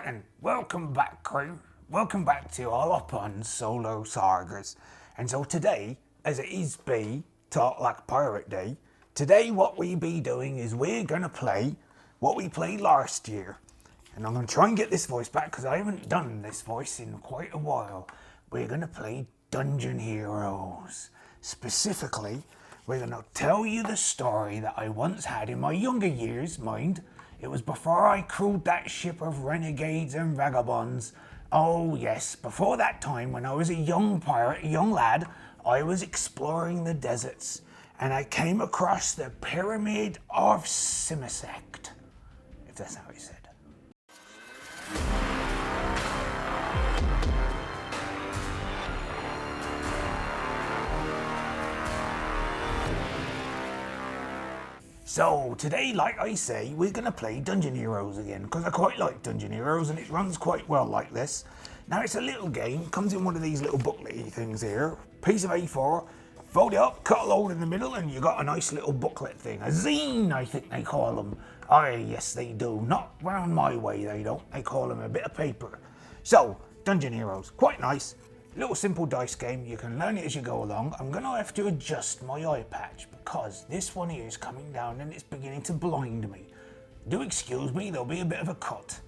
Right then, welcome back crew. Welcome back to Hollowponds solo Sagas. And so today, as it is be Talk Like Pirate Day, today what we be doing is we're gonna play what we played last year. And I'm gonna try and get this voice back because I haven't done this voice in quite a while. We're gonna play Dungeon Heroes. Specifically, we're gonna tell you the story that I once had in my younger years, mind. It was before I crewed that ship of renegades and vagabonds. Oh yes, before that time when I was a young pirate, a young lad, I was exploring the deserts and I came across the Pyramid of Simisect, if that's how he said. So today, like I say, we're going to play Dungeon Heroes again, because I quite like Dungeon Heroes and it runs quite well like this. Now it's a little game, comes in one of these little booklet-y things here, piece of A4, fold it up, cut a hole in the middle and you got a nice little booklet thing, a zine I think they call them. Oh yes they do, not round my way they don't, they call them a bit of paper. So, Dungeon Heroes, quite nice. Little simple dice game, you can learn it as you go along. I'm going to have to adjust my eye patch because this one here is coming down and it's beginning to blind me. Do excuse me, there'll be a bit of a cut.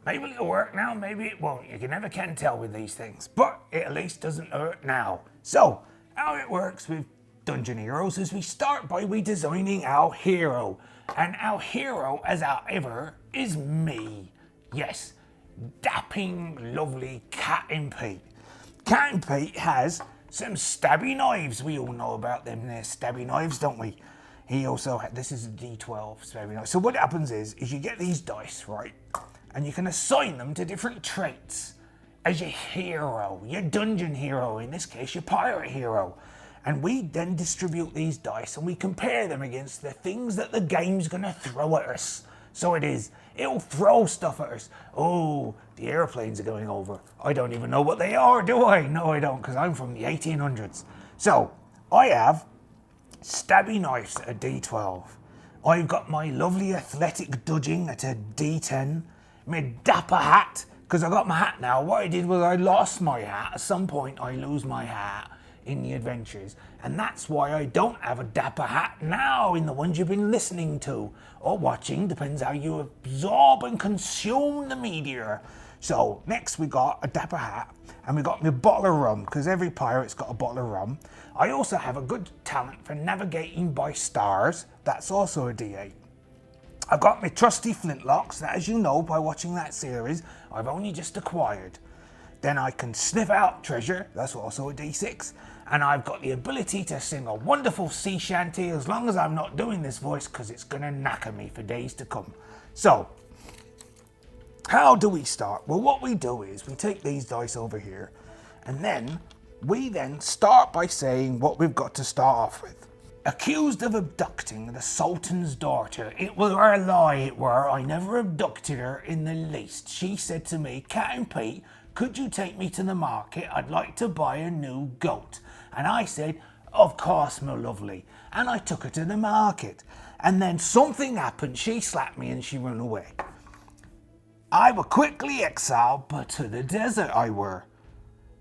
Maybe it'll work now, maybe it won't. You can never can tell with these things, but it at least doesn't hurt now. So, how it works with Dungeon Heroes is we start by redesigning our hero. And our hero, as ever, is me. Yes, dapping, lovely Captain Pete. Captain Pete has some stabby knives. We all know about them there stabby knives, don't we? He also had, this is a D12 stabby knife. So what happens is you get these dice, right? And you can assign them to different traits as your hero, your dungeon hero, in this case, your pirate hero. And we then distribute these dice and we compare them against the things that the game's gonna throw at us. So it'll throw stuff at us. Oh, the airplanes are going over. I don't even know what they are, do I? No, I don't, because I'm from the 1800s. So, I have stabby knives at a D12. I've got my lovely athletic dodging at a D10. My dapper hat, because I got my hat now. What I did was I lost my hat. At some point, I lose my hat in the adventures, and that's why I don't have a dapper hat now in the ones you've been listening to or watching, depends how you absorb and consume the media. So next we got a dapper hat and we got my bottle of rum, because every pirate's got a bottle of rum. I also have a good talent for navigating by stars, that's also a D8. I've got my trusty flintlocks that, as you know by watching that series, I've only just acquired. Then I can sniff out treasure, that's also a D6. And I've got the ability to sing a wonderful sea shanty as long as I'm not doing this voice, because it's going to knacker me for days to come. So, how do we start? Well, what we do is we take these dice over here and then we start by saying what we've got to start off with. Accused of abducting the Sultan's daughter. It were a lie, it were. I never abducted her in the least. She said to me, Captain Pete, could you take me to the market? I'd like to buy a new goat. And I said, of course, my lovely. And I took her to the market. And then something happened. She slapped me and she ran away. I were quickly exiled, but to the desert I were.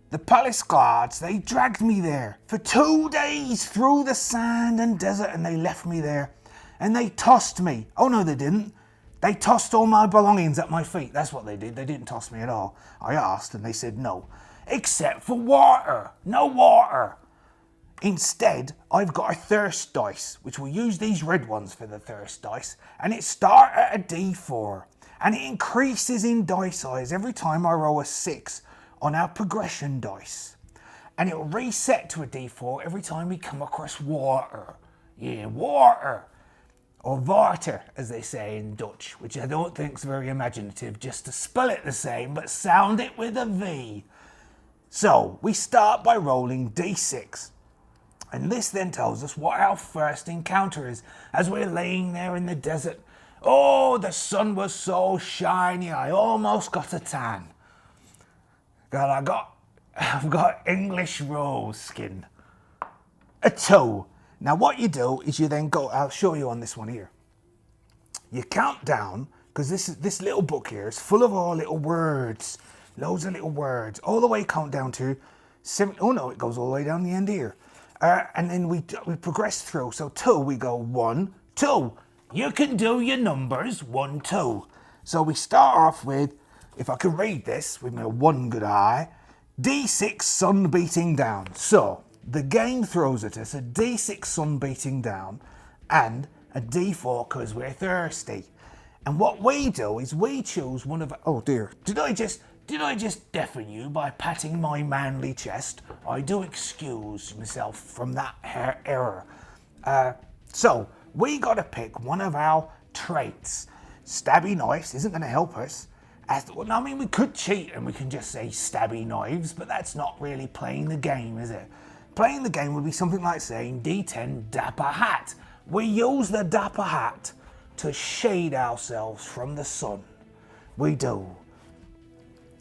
The palace guards, they dragged me there for 2 days through the sand and desert, and they left me there. And they tossed me. Oh no, they didn't. They tossed all my belongings at my feet. That's what they did. They didn't toss me at all. I asked and they said no. Except for water. No water. Instead, I've got a thirst dice, which we'll use these red ones for the thirst dice. And it starts at a D4. And it increases in dice size every time I roll a 6 on our progression dice. And it will reset to a D4 every time we come across water. Yeah, water. Or water, as they say in Dutch, which I don't think is very imaginative, just to spell it the same, but sound it with a V. So, we start by rolling D6. And this then tells us what our first encounter is, as we're laying there in the desert. Oh, the sun was so shiny, I almost got a tan. God, I've got English rose skin. A 2. Now what you do is you then go, I'll show you on this one here. You count down because this little book here is full of all little words, loads of little words, all the way count down to 7. Oh no, it goes all the way down the end here. And then we progress through. So 2, we go 1, 2. You can do your numbers 1, 2. So we start off with, if I can read this with my one good eye, D6 sun beating down. So the game throws at us a D6 sun beating down and a D4 because we're thirsty. And what we do is we choose one of... Oh dear, did I just deafen you by patting my manly chest? I do excuse myself from that error. So we got to pick one of our traits. Stabby knives isn't going to help us. I mean, we could cheat and we can just say stabby knives, but that's not really playing the game, is it? Playing the game would be something like saying D10 dapper hat. We use the dapper hat to shade ourselves from the sun. We do.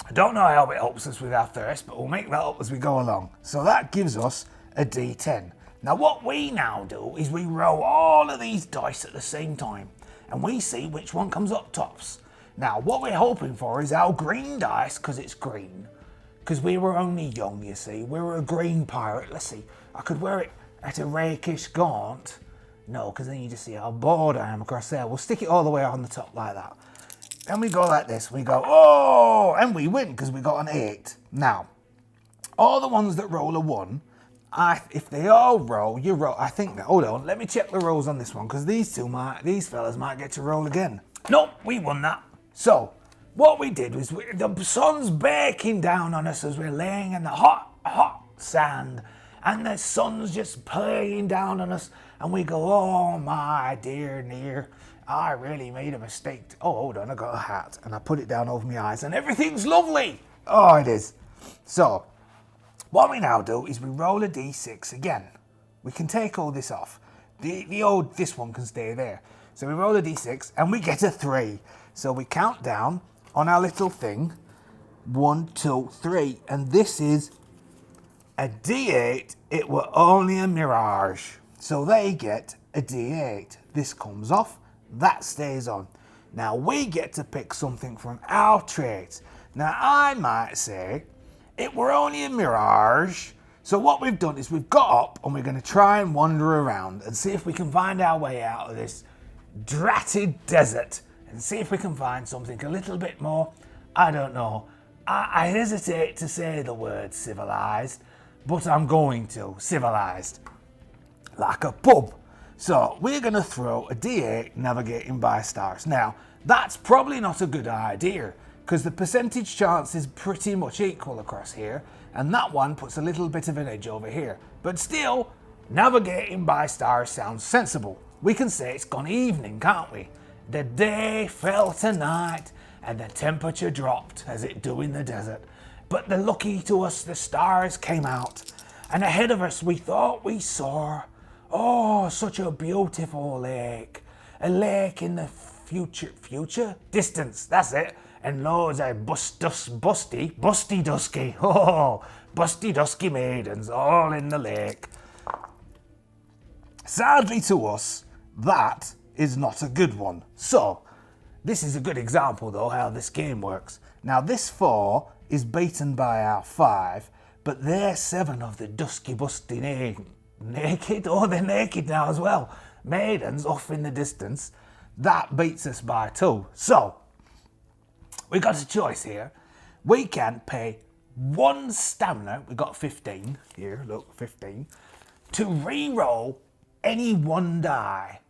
I don't know how it helps us with our thirst, but we'll make that up as we go along. So that gives us a D10. Now what we now do is we roll all of these dice at the same time, and we see which one comes up tops. Now what we're hoping for is our green dice, because it's green. Because we were only young, you see. We were a green pirate. Let's see. I could wear it at a rakish gaunt. No, because then you just see how bored I am across there. We'll stick it all the way on the top like that. Then we go like this. We go, oh, and we win because we got an 8. Now, all the ones that roll a 1, if they all roll, you roll. I think that. Hold on, let me check the rolls on this one because these fellas might get to roll again. Nope, we won that. So, what we did was the sun's baking down on us as we're laying in the hot, hot sand, and the sun's just playing down on us, and we go, oh my dear near, I really made a mistake. Oh, hold on, I got a hat, and I put it down over my eyes, and everything's lovely. Oh, it is. So, what we now do is we roll a d6 again. We can take all this off. This one can stay there. So we roll a d6, and we get a 3. So we count down on our little thing, 1, 2, 3, and this is a D8. It were only a mirage, so they get a D8. This comes off, that stays on. Now we get to pick something from our traits. Now I might say it were only a mirage, so what we've done is we've got up and we're going to try and wander around and see if we can find our way out of this dratted desert. And see if we can find something a little bit more, I don't know. I hesitate to say the word civilized, but I'm going to. Civilized. Like a pub. So we're going to throw a D8 navigating by stars. Now, that's probably not a good idea, because the percentage chance is pretty much equal across here, and that one puts a little bit of an edge over here. But still, navigating by stars sounds sensible. We can say it's gone evening, can't we? The day fell to night and the temperature dropped as it do in the desert. But lucky to us, the stars came out, and ahead of us we thought we saw, oh, such a beautiful lake. A lake in the future? Distance, that's it. And loads of busty dusky, oh, busty dusky maidens all in the lake. Sadly to us, that is not a good one. So, this is a good example though how this game works. Now this 4 is beaten by our 5, but they're 7 of the dusky busty naked, oh they're naked now as well, maidens off in the distance. That beats us by 2. So, we got a choice here. We can pay 1 stamina, we got 15 here, look, 15, to re-roll any 1 die.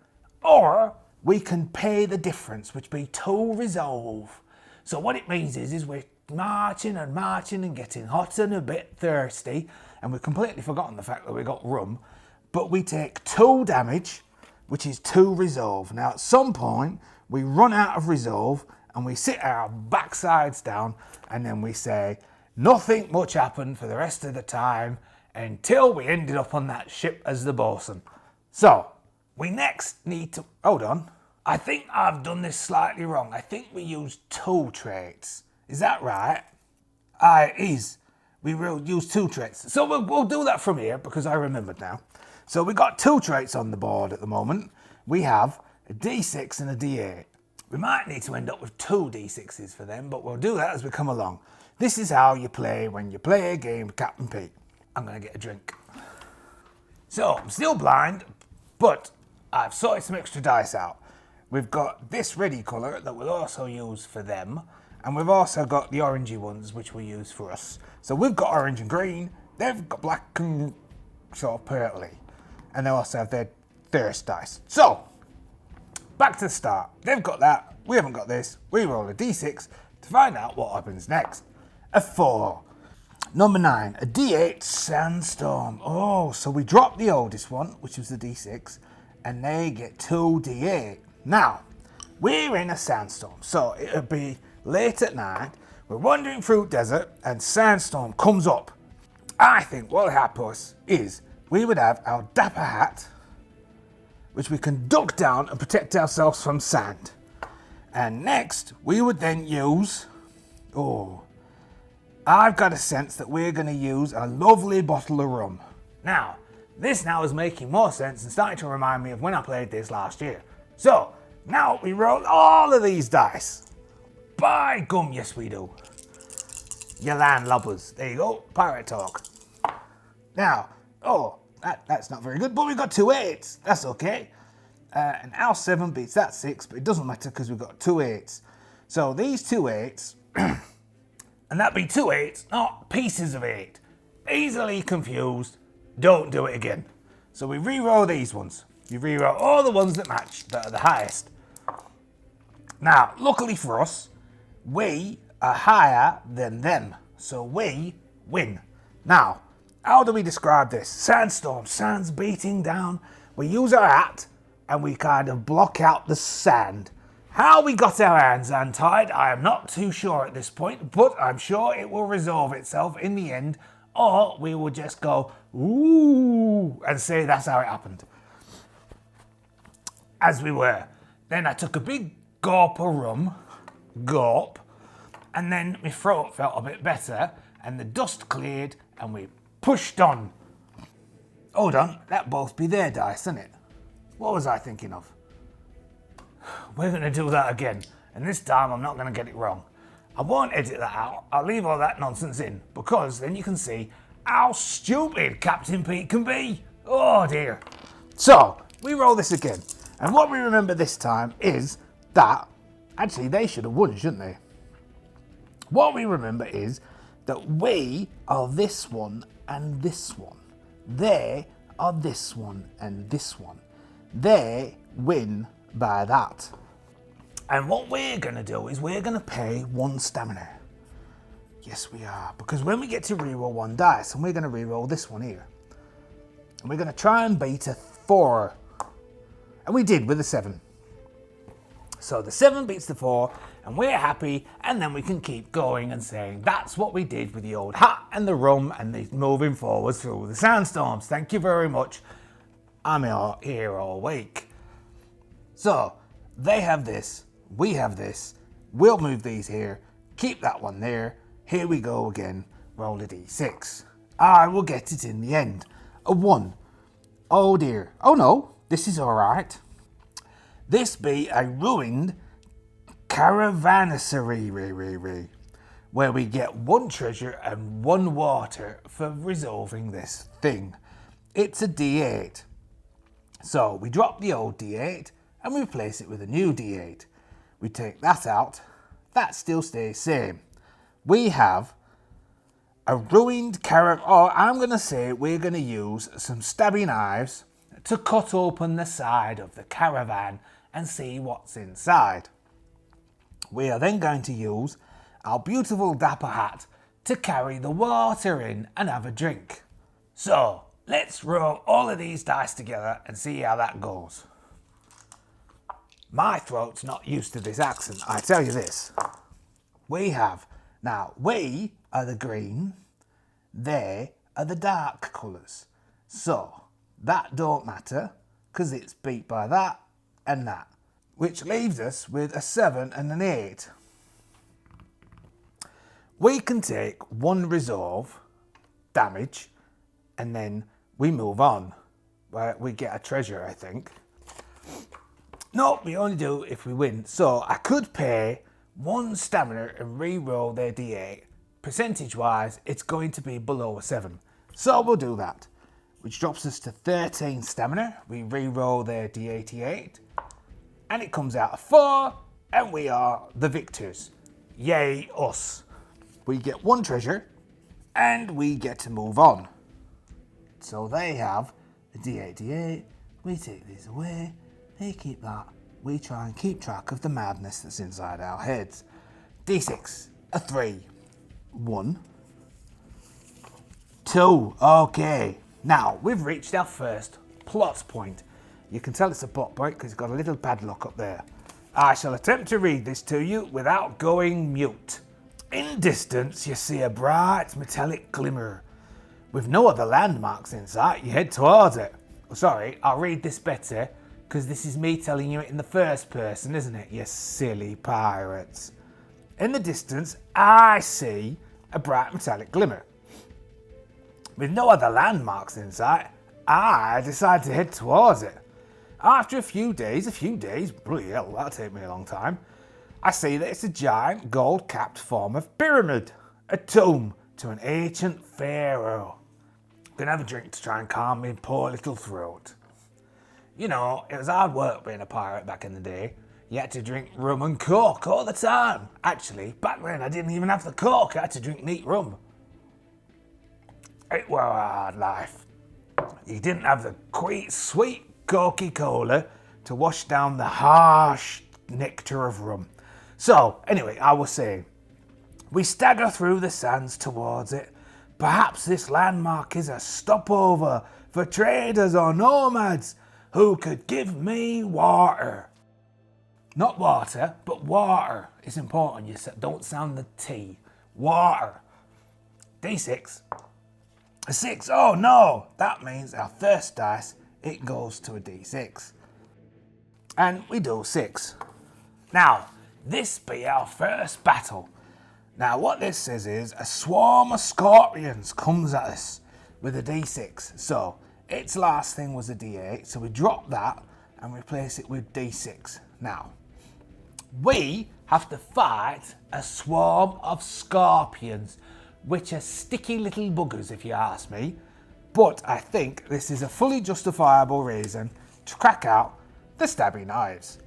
Or we can pay the difference, which be 2 resolve. So what it means is we're marching and getting hot and a bit thirsty, and we've completely forgotten the fact that we got rum, but we take 2 damage, which is 2 resolve. Now at some point we run out of resolve and we sit our backsides down, and then we say nothing much happened for the rest of the time until we ended up on that ship as the bosun. So we next need to, hold on, I think I've done this slightly wrong. I think we used 2 traits. Is that right? It is. We will use 2 traits. So we'll do that from here because I remembered now. So we got 2 traits on the board at the moment. We have a D6 and a D8. We might need to end up with 2 d6s for them, but we'll do that as we come along. This is how you play when you play a game with Captain Pete. I'm going to get a drink. So, I'm still blind, but I've sorted some extra dice out. We've got this ready colour that we'll also use for them, and we've also got the orangey ones which we'll use for us. So we've got orange and green, they've got black and sort of purpley, and they also have their thirst dice. So, back to the start. They've got that, we haven't got this. We roll a d6 to find out what happens next. A 4. Number 9, a d8 sandstorm. Oh, so we drop the oldest one, which was the d6, and they get 2 d8. Now, we're in a sandstorm, so it'll be late at night. We're wandering through desert, and sandstorm comes up. I think what would happen is we would have our dapper hat, which we can duck down and protect ourselves from sand. And next, we would then use... I've got a sense that we're going to use a lovely bottle of rum. Now, this now is making more sense and starting to remind me of when I played this last year. So, now we roll all of these dice. By gum, yes we do. You landlubbers. There you go, pirate talk. Now, that's not very good, but we've got 2 8s. That's okay. And our 7 beats that 6, but it doesn't matter because we've got 2 8s. So these 2 8s... And that'd be 2 8s, not pieces of 8. Easily confused. Don't do it again. So we re-roll these ones. You re-roll all the ones that match, that are the highest. Now, luckily for us, we are higher than them. So we win. Now, how do we describe this? Sandstorm, sand's beating down. We use our hat and we kind of block out the sand. How we got our hands untied, I am not too sure at this point, but I'm sure it will resolve itself in the end, or we will just go, ooh, and say that's how it happened. As we were. Then I took a big gulp of rum, and then my throat felt a bit better, and the dust cleared, and we pushed on. Hold on, that both be their dice, isn't it? What was I thinking of? We're going to do that again, and this time I'm not going to get it wrong. I won't edit that out, I'll leave all that nonsense in, because then you can see how stupid Captain Pete can be. Oh dear. So, we roll this again, and what we remember this time is that, actually they should have won, shouldn't they? What we remember is that we are this one and this one. They are this one and this one. They win by that. And what we're going to do is we're going to pay 1 stamina. Yes, we are. Because when we get to reroll 1 dice, and we're going to reroll this one here, and we're going to try and beat a 4. And we did with a 7. So the 7 beats the 4, and we're happy, and then we can keep going and saying that's what we did with the old hat and the rum and the moving forward through the sandstorms. Thank you very much. I'm here all week. So, they have this, we have this, we'll move these here, keep that one there, here we go again, roll a d6. I will get it in the end. A 1. Oh dear. Oh no, this is alright. This be a ruined caravanserai, where we get 1 treasure and 1 water for resolving this thing. It's a d8. So, we drop the old d8, and we replace it with a new d8. We take that out, that still stays same. We have a ruined I'm going to say we're going to use some stabby knives to cut open the side of the caravan and see what's inside. We are then going to use our beautiful dapper hat to carry the water in and have a drink. So, let's roll all of these dice together and see how that goes. My throat's not used to this accent, I tell you this. We are the green, they are the dark colours. So, that don't matter, because it's beat by that and that. Which leaves us with a 7 and an 8. We can take 1 resolve, damage, and then we move on. Where we get a treasure, I think. No, we only do if we win. So I could pay 1 stamina and re-roll their d8. Percentage-wise, it's going to be below a 7. So we'll do that. Which drops us to 13 stamina. We re-roll their d88. And it comes out a 4. And we are the victors. Yay us. We get 1 treasure. And we get to move on. So they have a d88. We take these away. They keep that. We try and keep track of the madness that's inside our heads. D6, a 3. 1. 2. Okay. Now, we've reached our first plot point. You can tell it's a plot point because it's got a little padlock up there. I shall attempt to read this to you without going mute. In distance, you see a bright metallic glimmer. With no other landmarks in sight, you head towards it. Sorry, I'll read this better, because this is me telling you it in the first person, isn't it, you silly pirates? In the distance, I see a bright metallic glimmer. With no other landmarks in sight, I decide to head towards it. After a few days, bloody hell, that'll take me a long time, I see that it's a giant gold-capped form of pyramid, a tomb to an ancient pharaoh. I'm gonna have a drink to try and calm my poor little throat. You know, it was hard work being a pirate back in the day. You had to drink rum and coke all the time. Actually, back then I didn't even have the coke, I had to drink neat rum. It were a hard life. You didn't have the sweet Coca-Cola to wash down the harsh nectar of rum. So, anyway, I was saying, we stagger through the sands towards it. Perhaps this landmark is a stopover for traders or nomads who could give me water. Not water, but water. It's important you don't sound the T. Water. D6. A 6. Oh no! That means our first dice, it goes to a D6. And we do 6. Now, this be our first battle. Now what this says is a swarm of scorpions comes at us with a D6. So its last thing was a D8, so we drop that and replace it with D6. Now, we have to fight a swarm of scorpions, which are sticky little buggers if you ask me. But I think this is a fully justifiable reason to crack out the stabby knives.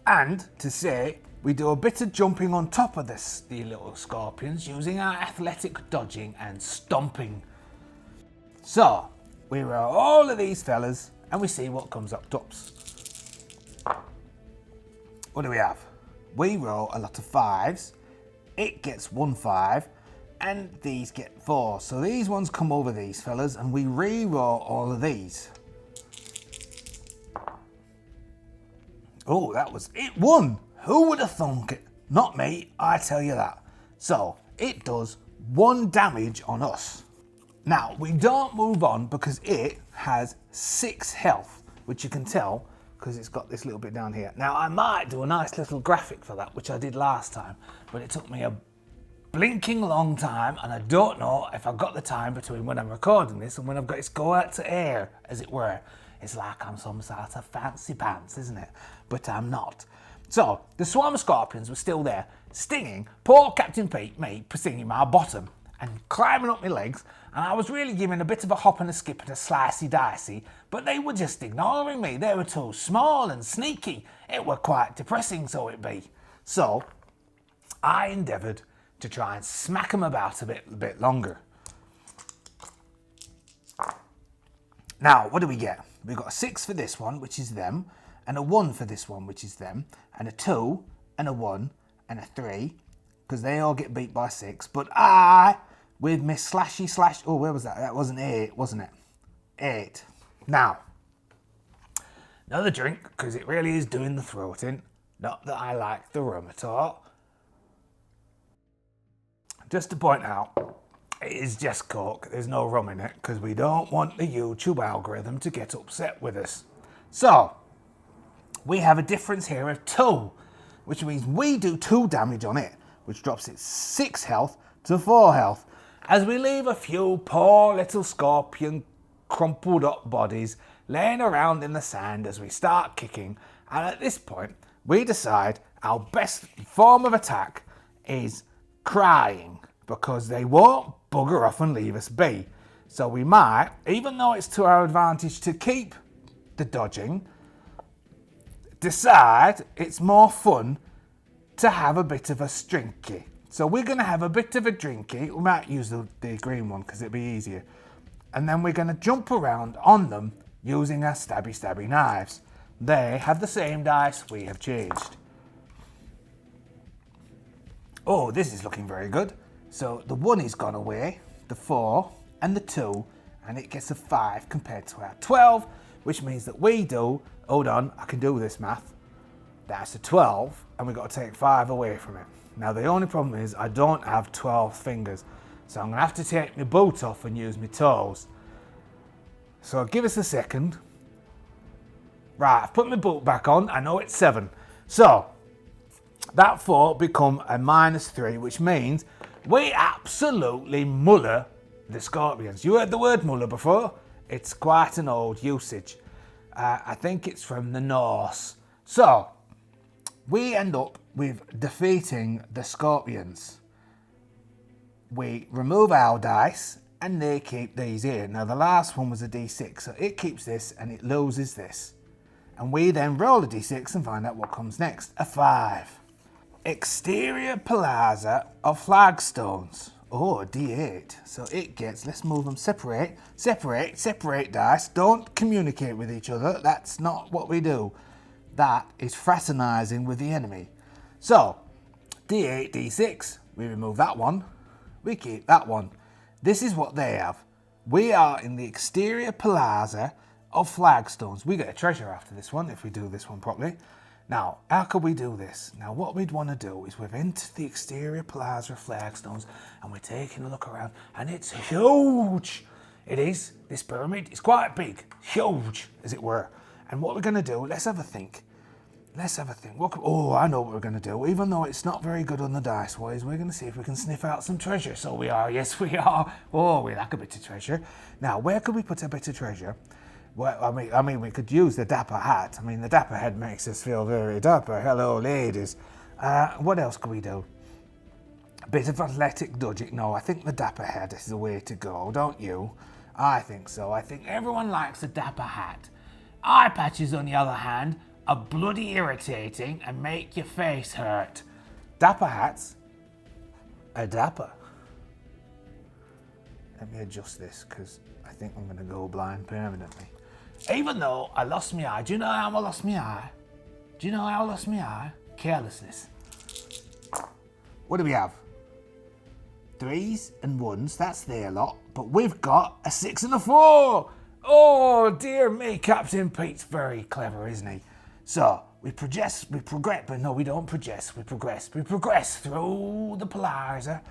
And to say we do a bit of jumping on top of the little scorpions using our athletic dodging and stomping. So, we roll all of these fellas and we see what comes up tops. What do we have? We roll a lot of 5s. It gets 1 5 and these get 4. So these ones come over these fellas and we re-roll all of these. Oh, that was it. 1. Who would have thunk it? Not me, I tell you that. So, it does 1 damage on us. Now, we don't move on because it has 6 health, which you can tell because it's got this little bit down here. Now, I might do a nice little graphic for that, which I did last time, but it took me a blinking long time, and I don't know if I've got the time between when I'm recording this and when I've got it go out to air, as it were. It's like I'm some sort of fancy pants, isn't it? But I'm not. So, the swarm of scorpions were still there, stinging poor Captain Pete, me, stinging my bottom and climbing up my legs, and I was really giving a bit of a hop and a skip and a slicey dicey, but they were just ignoring me. They were too small and sneaky. It were quite depressing, so it be. So, I endeavoured to try and smack them about a bit longer. Now, what do we get? We've got a 6 for this one, which is them, and a 1 for this one, which is them, and a 2, and a 1, and a 3, because they all get beat by 6. But I, with my slashy, oh, where was that? That wasn't 8, wasn't it? 8. Now, another drink, because it really is doing the throating. Not that I like the rum at all. Just to point out, it is just Coke. There's no rum in it, because we don't want the YouTube algorithm to get upset with us. So, we have a difference here of 2, which means we do 2 damage on it, which drops its 6 health to 4 health, as we leave a few poor little scorpion crumpled up bodies laying around in the sand as we start kicking And at this point, we decide our best form of attack is crying, because they won't bugger off and leave us be. So we might, even though it's to our advantage to keep the dodging, decide it's more fun to have a bit of a strinky. So we're going to have a bit of a drinky. We might use the green one because it'll be easier. And then we're going to jump around on them using our stabby knives. They have the same dice we have changed. Oh, this is looking very good. So the 1 is gone away, the 4 and the 2, and it gets a 5 compared to our 12, which means that we do, hold on, I can do this math. That's a 12, and we've got to take 5 away from it. Now the only problem is I don't have 12 fingers, so I'm going to have to take my boot off and use my toes. So give us a second. Right, I've put my boot back on, I know it's 7. So, that 4 become a -3, which means we absolutely muller the scorpions. You heard the word muller before? It's quite an old usage. I think it's from the Norse. So, we end up with defeating the scorpions. We remove our dice and they keep these here. Now the last one was a D6, so it keeps this and it loses this. And we then roll a D6 and find out what comes next. A 5. Exterior plaza of flagstones. Oh, a D8. So it gets, let's move them, separate dice. Don't communicate with each other. That's not what we do. That is fraternizing with the enemy. So, D8, D6. We remove that one. We keep that one. This is what they have. We are in the exterior plaza of flagstones. We get a treasure after this one if we do this one properly. Now, how could we do this? Now, what we'd want to do is we've entered the exterior plaza of flagstones and we're taking a look around and it's huge. It is. This pyramid is quite big, huge, as it were. And what we're going to do, let's have a think. Oh, I know what we're going to do. Even though it's not very good on the dice wise, we're going to see if we can sniff out some treasure. So we are, yes we are. Oh, we like a bit of treasure. Now, where could we put a bit of treasure? Well, I mean, we could use the dapper hat. I mean, the dapper head makes us feel very dapper. Hello, ladies. What else could we do? A bit of athletic dodging. No, I think the dapper head is the way to go, don't you? I think so. I think everyone likes a dapper hat. Eye patches, on the other hand, are bloody irritating and make your face hurt. Dapper hats are dapper. Let me adjust this because I think I'm going to go blind permanently. Even though I lost my eye. Do you know how I lost my eye? Carelessness. What do we have? 3s and 1s, that's their lot. But we've got a 6 and a 4. Oh, dear me, Captain Pete's very clever, isn't he? So, we progress, but no, we don't progress, we progress. We progress through the plaza,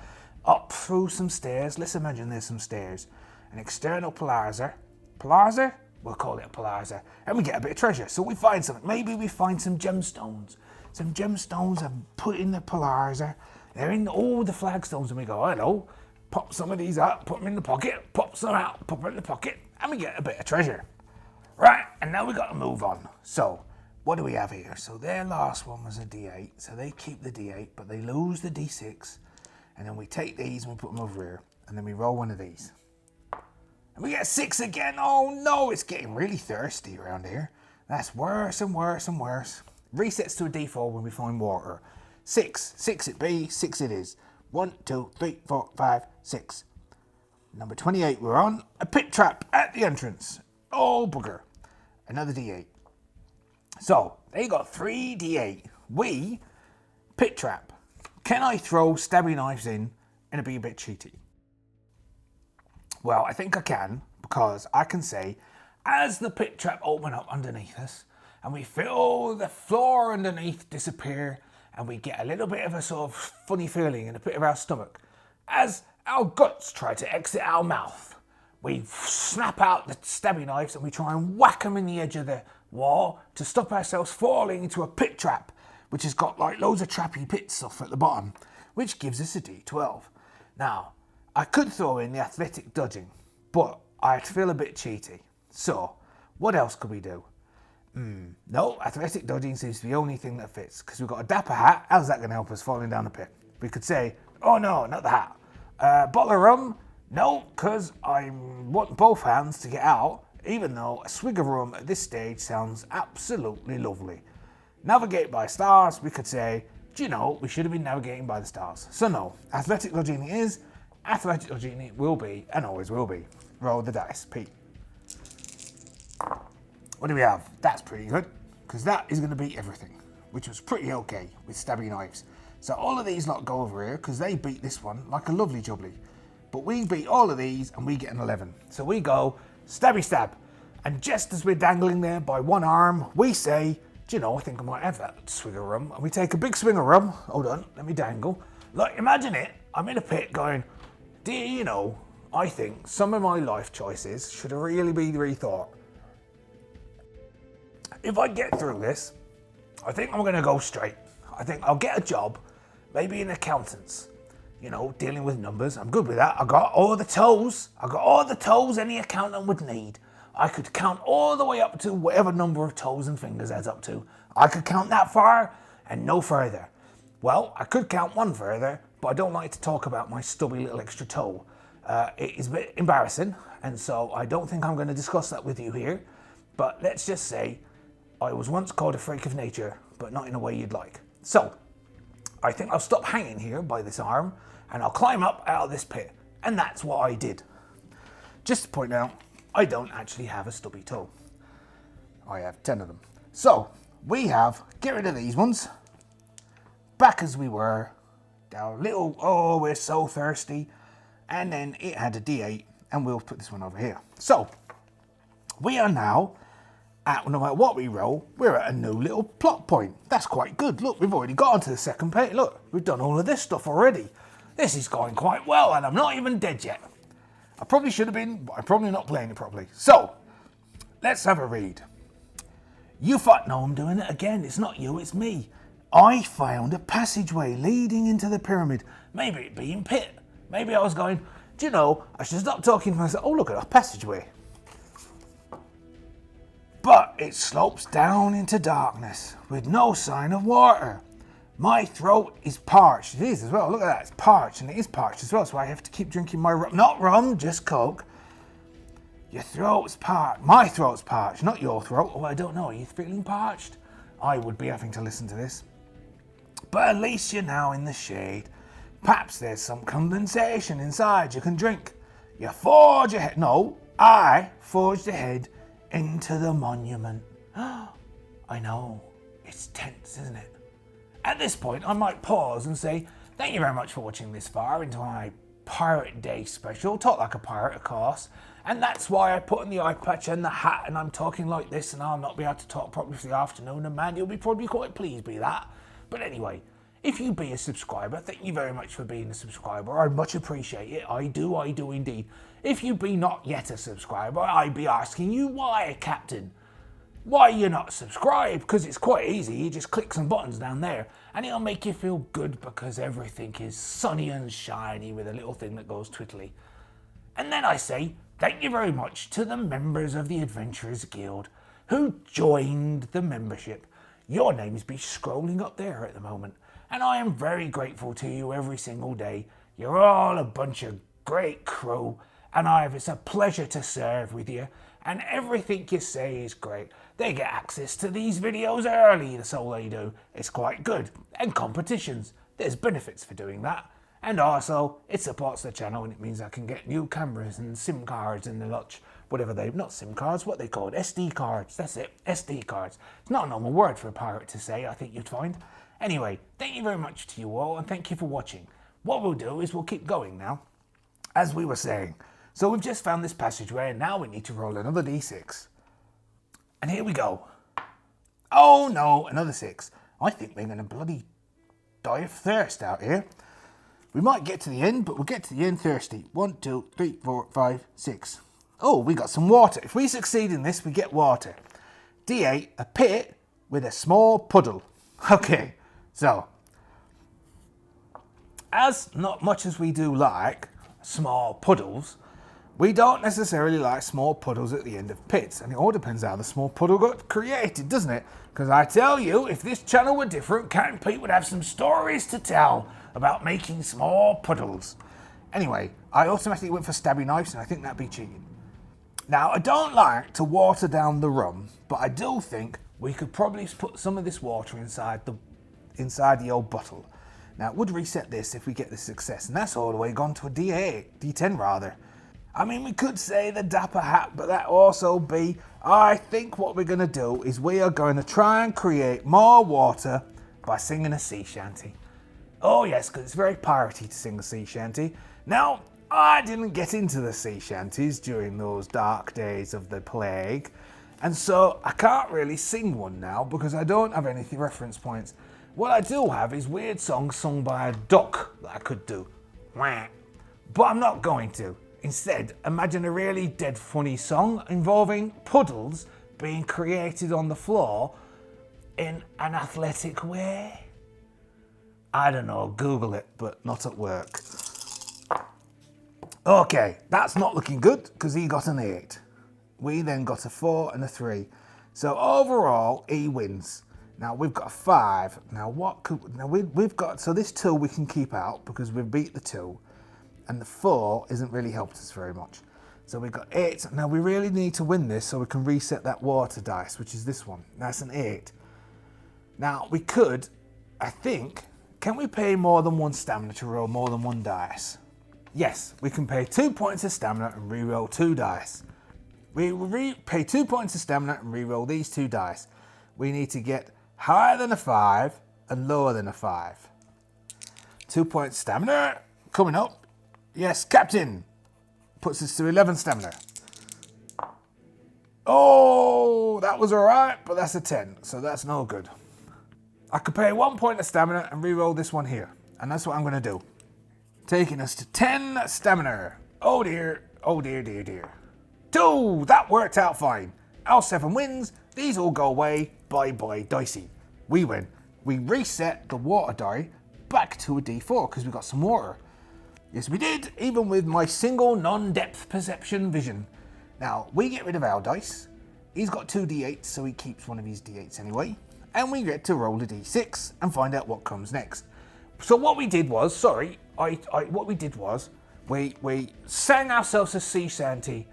up through some stairs. Let's imagine there's some stairs. An external plaza. Plaza? We'll call it a plaza. And we get a bit of treasure. So we find something. Maybe we find some gemstones. Some gemstones are put in the plaza. They're in all the flagstones. And we go, hello, pop some of these out, put them in the pocket, pop some out, pop them in the pocket. And we get a bit of treasure. Right, and now we got to move on. So, what do we have here? So their last one was a D8. So they keep the D8, but they lose the D6. And then we take these and we put them over here. And then we roll one of these. And we get a 6 again. Oh no, it's getting really thirsty around here. That's worse and worse and worse. Resets to a D4 when we find water. 6. 6 it be. 6 it is. 1, 2, 3, 4, 5, 6. Number 28 we're on. A pit trap at the entrance. Oh bugger. Another D8. So, they got 3 D8. We, pit trap. Can I throw stabby knives in and be a bit cheaty? Well, I think I can, because I can say, as the pit trap open up underneath us, and we feel the floor underneath disappear, and we get a little bit of a sort of funny feeling in the pit of our stomach, as our guts try to exit our mouth, we snap out the stabby knives and we try and whack them in the edge of the wall to stop ourselves falling into a pit trap, which has got like loads of trappy pit stuff at the bottom, which gives us a D12. Now, I could throw in the athletic dodging, but I'd feel a bit cheaty. So, what else could we do? No, athletic dodging seems to be the only thing that fits, because we've got a dapper hat. How's that going to help us falling down the pit? We could say, oh no, not the hat. Bottle of rum? No, because I want both hands to get out, even though a swig of rum at this stage sounds absolutely lovely. Navigate by stars, we could say, do you know, we should have been navigating by the stars. So no, athletic dodging it is, athletic dodging it will be, and always will be. Roll the dice, Pete. What do we have? That's pretty good, because that is going to beat everything, which was pretty okay with stabby knives. So all of these lot go over here, because they beat this one like a lovely jubbly. But we beat all of these, and we get an 11. So we go stabby stab. And just as we're dangling there by one arm, we say, do you know, I think I might have that swig of rum. And we take a big swing of rum. Hold on, let me dangle. Like, imagine it. I'm in a pit going, do you know, I think some of my life choices should really be rethought. If I get through this, I think I'm going to go straight. I think I'll get a job, maybe in accountants, you know, dealing with numbers. I'm good with that. I got all the toes. I got all the toes any accountant would need. I could count all the way up to whatever number of toes and fingers adds up to. I could count that far and no further. Well, I could count one further, but I don't like to talk about my stubby little extra toe. It is a bit embarrassing, and so I don't think I'm going to discuss that with you here. But let's just say I was once called a freak of nature, but not in a way you'd like. So, I think I'll stop hanging here by this arm, and I'll climb up out of this pit. And that's what I did. Just to point out, I don't actually have a stubby toe. I have 10 of them. So, we have, get rid of these ones. Back as we were. Our little, oh, we're so thirsty. And then it had a D8, and we'll put this one over here. So, we are now, no matter what we roll, we're at a new little plot point. That's quite good. Look, we've already got onto the second page. Look, we've done all of this stuff already. This is going quite well, and I'm not even dead yet. I probably should have been, but I'm probably not playing it properly. So, let's have a read. You fuck know I'm doing it again. It's not you, it's me. I found a passageway leading into the pyramid. Maybe it'd be in pit. Maybe I was going, do you know, I should stop talking to myself. Oh, look at that passageway. But it slopes down into darkness with no sign of water. My throat is parched. It is as well. Look at that. It's parched, and it is parched as well. So I have to keep drinking my rum. Not rum, just Coke. Your throat's parched. My throat's parched, not your throat. Oh, I don't know. Are you feeling parched? I would be having to listen to this. But at least you're now in the shade. Perhaps there's some condensation inside you can drink. You forge ahead. No, I forged ahead into the monument. I know. It's tense, isn't it? At this point, I might pause and say, thank you very much for watching this far into my Pirate Day special. Talk like a pirate, of course. And that's why I put on the eye patch and the hat, and I'm talking like this, and I'll not be able to talk properly for the afternoon, and man, you'll be probably quite pleased with that. But anyway, if you be a subscriber, thank you very much for being a subscriber. I much appreciate it. I do indeed. If you be not yet a subscriber, I'd be asking you why, Captain. Why you're not subscribed? Because it's quite easy. You just click some buttons down there and it'll make you feel good because everything is sunny and shiny with a little thing that goes twiddly. And then I say thank you very much to the members of the Adventurers Guild who joined the membership. Your names be scrolling up there at the moment, and I am very grateful to you every single day. You're all a bunch of great crew, and it's a pleasure to serve with you, and everything you say is great. They get access to these videos early, that's all they do. It's quite good. And competitions. There's benefits for doing that. And also, it supports the channel, and it means I can get new cameras and SIM cards and the lot. Whatever not SIM cards, what they called, SD cards. That's it, SD cards. It's not a normal word for a pirate to say, I think you'd find. Anyway, thank you very much to you all, and thank you for watching. What we'll do is we'll keep going now, as we were saying. So we've just found this passageway, and now we need to roll another d6. And here we go. Oh no, another 6. I think we're going to bloody die of thirst out here. We might get to the end, but we'll get to the end thirsty. 1, 2, 3, 4, 5, 6. Oh, we got some water. If we succeed in this, we get water. D8, a pit with a small puddle. Okay, so, as not much as we do like small puddles, We don't necessarily like small puddles at the end of pits, and it all depends how the small puddle got created, doesn't it? Because I tell you, if this channel were different, Cat and Pete would have some stories to tell about making small puddles. Anyway, I automatically went for stabby knives, and I think that'd be cheating. Now, I don't like to water down the rum, but I do think we could probably put some of this water inside the old bottle. Now, it would reset this if we get this success, and that's all the way gone to a D10 rather. I mean, we could say the Dapper Hat, but that also be, I think what we're going to do is we are going to try and create more water by singing a sea shanty. Oh yes, because it's very piratey to sing a sea shanty. Now, I didn't get into the sea shanties during those dark days of the plague, and so I can't really sing one now because I don't have any reference points. What I do have is weird songs sung by a duck that I could do. But I'm not going to. Instead, imagine a really dead funny song involving puddles being created on the floor in an athletic way. I don't know, Google it, but not at work. Okay, that's not looking good because he got an 8. We then got a 4 and a 3. So overall, he wins. Now we've got a 5. Now we've got, so this 2 we can keep out because we've beat the 2. And the 4 isn't really helped us very much. So we've got 8. Now we really need to win this so we can reset that water dice, which is this one. That's an 8. Now we could, I think, can we pay more than 1 stamina to roll more than 1 dice? Yes, we can pay 2 points of stamina and re-roll 2 dice. We pay 2 points of stamina and re-roll these 2 dice. We need to get higher than a 5 and lower than a 5. 2 points stamina, coming up. Yes, Captain! Puts us to 11 stamina. Oh, that was alright, but that's a 10, so that's no good. I could pay 1 point of stamina and re-roll this one here, and that's what I'm going to do. Taking us to 10 stamina. Oh dear, oh dear, dear, dear. 2, that worked out fine. Our 7 wins, these all go away, bye-bye dicey. We win. We reset the water die back to a D4 because we got some water. Yes, we did, even with my single non-depth perception vision. Now, we get rid of our dice. He's got 2 D8s, so he keeps one of his D8s anyway. And we get to roll a D6 and find out what comes next. So what we did was, we sang ourselves a sea shanty.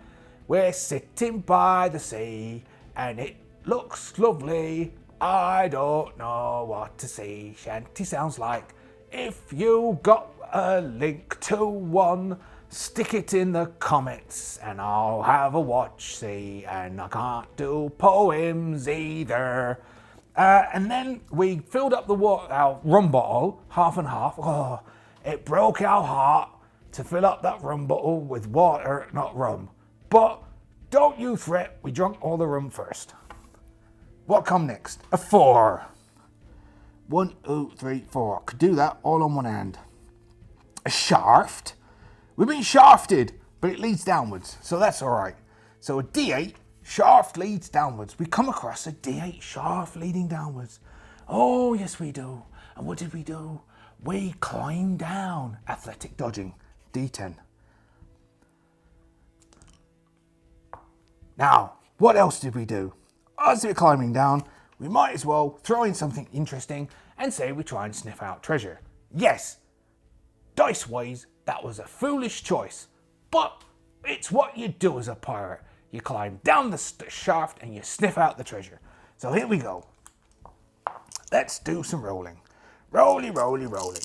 We're sitting by the sea, and it looks lovely. I don't know what a sea shanty sounds like. If you got a link to one, stick it in the comments and I'll have a watch see. And I can't do poems either. And then we filled up our rum bottle, half and half. Oh, it broke our heart to fill up that rum bottle with water, not rum. But don't you fret, we drank all the rum first. What come next? A 4. 1, 2, 3, 4. Could do that all on one hand. A shaft. We've been shafted, but it leads downwards, so that's all right. So a D8 shaft leads downwards. We come across a D8 shaft leading downwards. Oh, yes, we do. And what did we do? We climbed down. Athletic dodging. D10. Now, what else did we do? As we're climbing down, we might as well throw in something interesting and say we try and sniff out treasure. Yes, dice-wise, that was a foolish choice, but it's what you do as a pirate. You climb down the shaft and you sniff out the treasure. So here we go. Let's do some rolling. Rolly, rolly, rolly.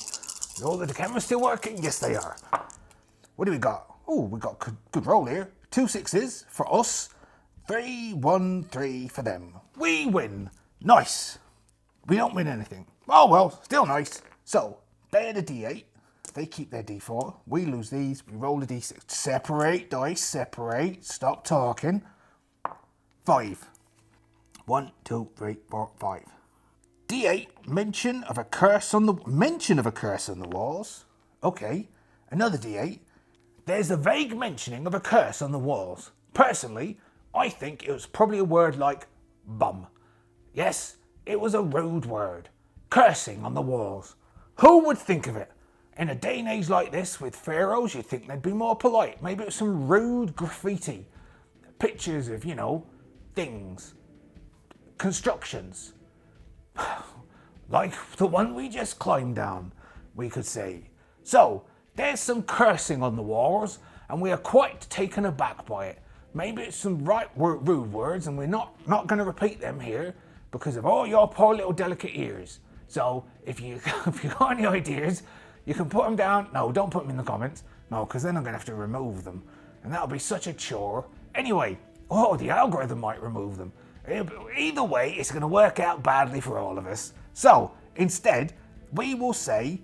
Oh, the camera's still working? Yes, they are. What do we got? Oh, we got good roll here. 2 6s for us. 3, 1, 3 for them. We win. Nice. We don't win anything. Oh, well, still nice. So, they had a D8. They keep their D4. We lose these. We roll a D6. Separate, dice, separate. Stop talking. 5. 1, 2, 3, 4, 5. D8, mention of a curse on the walls. Okay. Another D8. There's a vague mentioning of a curse on the walls. Personally, I think it was probably a word like bum. Yes, it was a rude word. Cursing on the walls. Who would think of it? In a day and age like this, with pharaohs, you'd think they'd be more polite. Maybe it's some rude graffiti. Pictures of, things. Constructions. Like the one we just climbed down, we could say. So, there's some cursing on the walls, and we are quite taken aback by it. Maybe it's some rude words, and we're not going to repeat them here because of all your poor little delicate ears. So, if you got any ideas, you can put them down. No, don't put them in the comments. No, because then I'm going to have to remove them. And that'll be such a chore. Anyway, the algorithm might remove them. Either way, it's going to work out badly for all of us. So, instead, we will say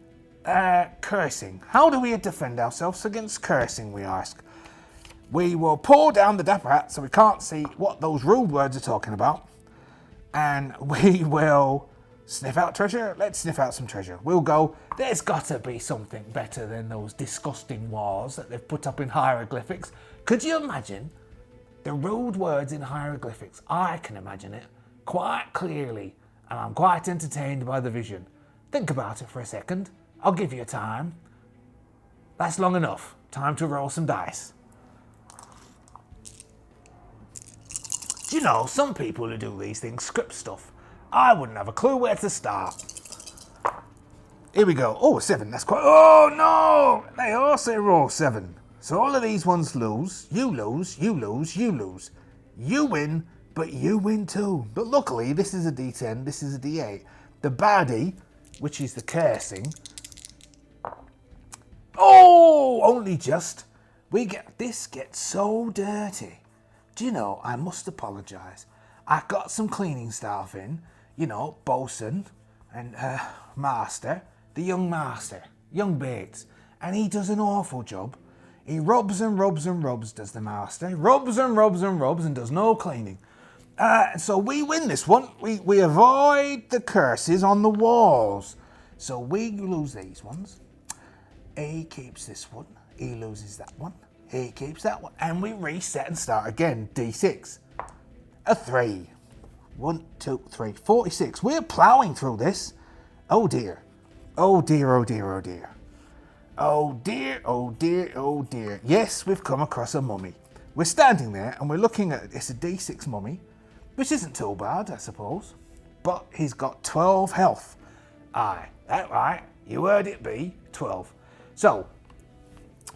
cursing. How do we defend ourselves against cursing, we ask? We will pull down the dapper hat so we can't see what those rude words are talking about. And we will sniff out treasure. Let's sniff out some treasure. We'll go, there's got to be something better than those disgusting walls that they've put up in hieroglyphics. Could you imagine the rude words in hieroglyphics? I can imagine it quite clearly, and I'm quite entertained by the vision. Think about it for a second. I'll give you time. That's long enough. Time to roll some dice. Do you know, some people who do these things script stuff. I wouldn't have a clue where to start. Here we go. Oh, 7. That's quite... Oh, no! They all say roll 7. So all of these ones lose. You lose. You lose. You lose. You win, but you win too. But luckily, this is a D10. This is a D8. The baddie, which is the cursing... Oh, only just. This gets so dirty. Do you know, I must apologise. I got some cleaning staff in, bosun and master, the young master, young Bates, and he does an awful job. He rubs and rubs and rubs, does the master. Rubs and rubs and rubs and does no cleaning. So we win this one. We avoid the curses on the walls. So we lose these ones. He keeps this one. He loses that one. He keeps that one. And we reset and start again. D6. A 3. 1, 2, 3, 46. We're ploughing through this. Oh dear. Oh dear, oh dear, oh dear. Oh dear, oh dear, oh dear. Yes, we've come across a mummy. We're standing there and we're looking at it's a D6 mummy, which isn't too bad, I suppose. But he's got 12 health. Aye, that right. You heard it be 12. So,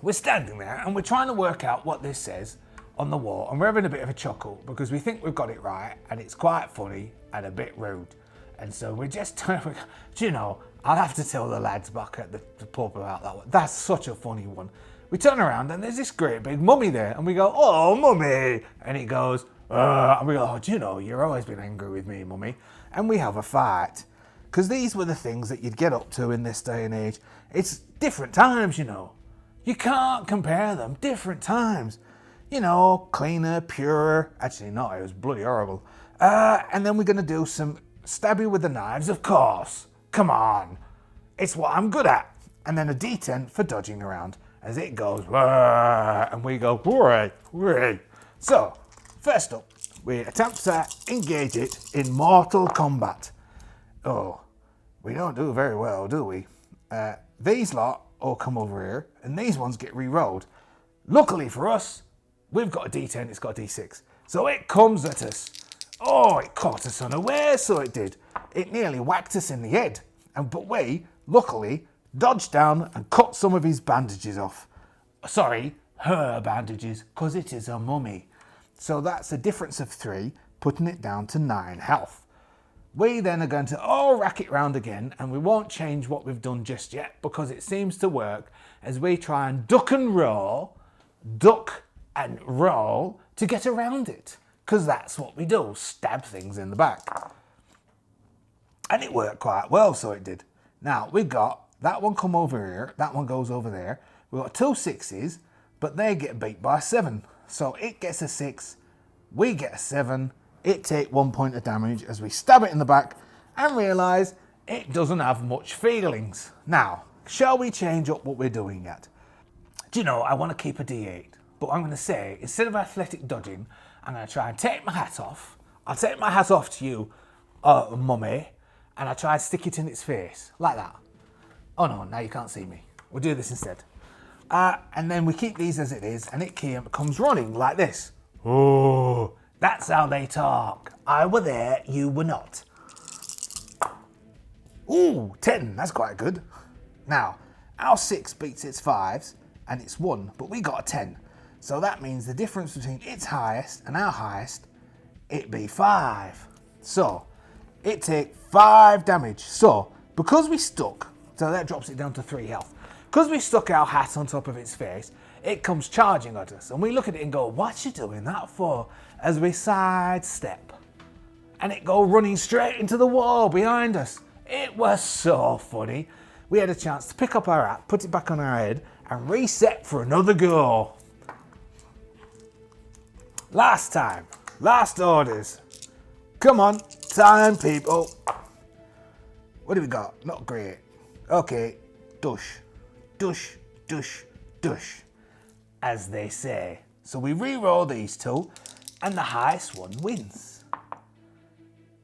we're standing there and we're trying to work out what this says on the wall, and we're having a bit of a chuckle because we think we've got it right and it's quite funny and a bit rude. And so we're just, I'll have to tell the lads back at the pub about that one. That's such a funny one. We turn around and there's this great big mummy there and we go, oh, mummy. And he goes, and we go, oh, you've always been angry with me, mummy. And we have a fight. Because these were the things that you'd get up to in this day and age. It's different times, You can't compare them. Different times. Cleaner, purer. Actually, no, it was bloody horrible. And then we're going to do some stab you with the knives, of course. Come on. It's what I'm good at. And then a D10 for dodging around. As it goes, and we go, hooray, hooray. So, first up, we attempt to engage it in mortal combat. Oh, we don't do very well, do we? These lot all come over here, and these ones get re-rolled. Luckily for us, we've got a D10, it's got a D6. So it comes at us. Oh, it caught us unaware, so it did. It nearly whacked us in the head. But we, luckily, dodged down and cut some of his bandages off. Sorry, her bandages, because it is a mummy. So that's a difference of 3, putting it down to 9 health. We then are going to all rack it round again, and we won't change what we've done just yet because it seems to work as we try and duck and roll to get around it. Because that's what we do, stab things in the back. And it worked quite well, so it did. Now, we've got that one come over here, that one goes over there. We've got 2 6s, but they get beat by 7. So it gets a 6, we get a 7, it takes 1 point of damage as we stab it in the back and realise it doesn't have much feelings. Now, shall we change up what we're doing yet? Do you know, I want to keep a D8, but I'm going to say, instead of athletic dodging, I'm going to try and take my hat off. I'll take my hat off to you, mummy, and I'll try and stick it in its face, like that. Oh no, now you can't see me. We'll do this instead. And then we keep these as it is, and it comes running like this. Oh, that's how they talk. I were there, you were not. Ooh, 10, that's quite good. Now, our 6 beats its 5s, and it's 1, but we got a 10. So that means the difference between its highest and our highest, it be 5. So, it take 5 damage. So, because we stuck, so that drops it down to 3 health. Because we stuck our hat on top of its face, it comes charging at us. And we look at it and go, what you doing that for? As we sidestep. And it go running straight into the wall behind us. It was so funny. We had a chance to pick up our hat, put it back on our head, and reset for another go. Last time, last orders. Come on, time people. What do we got? Not great. Okay, dush, dush, dush, dush, as they say. So we re-roll these 2, and the highest one wins.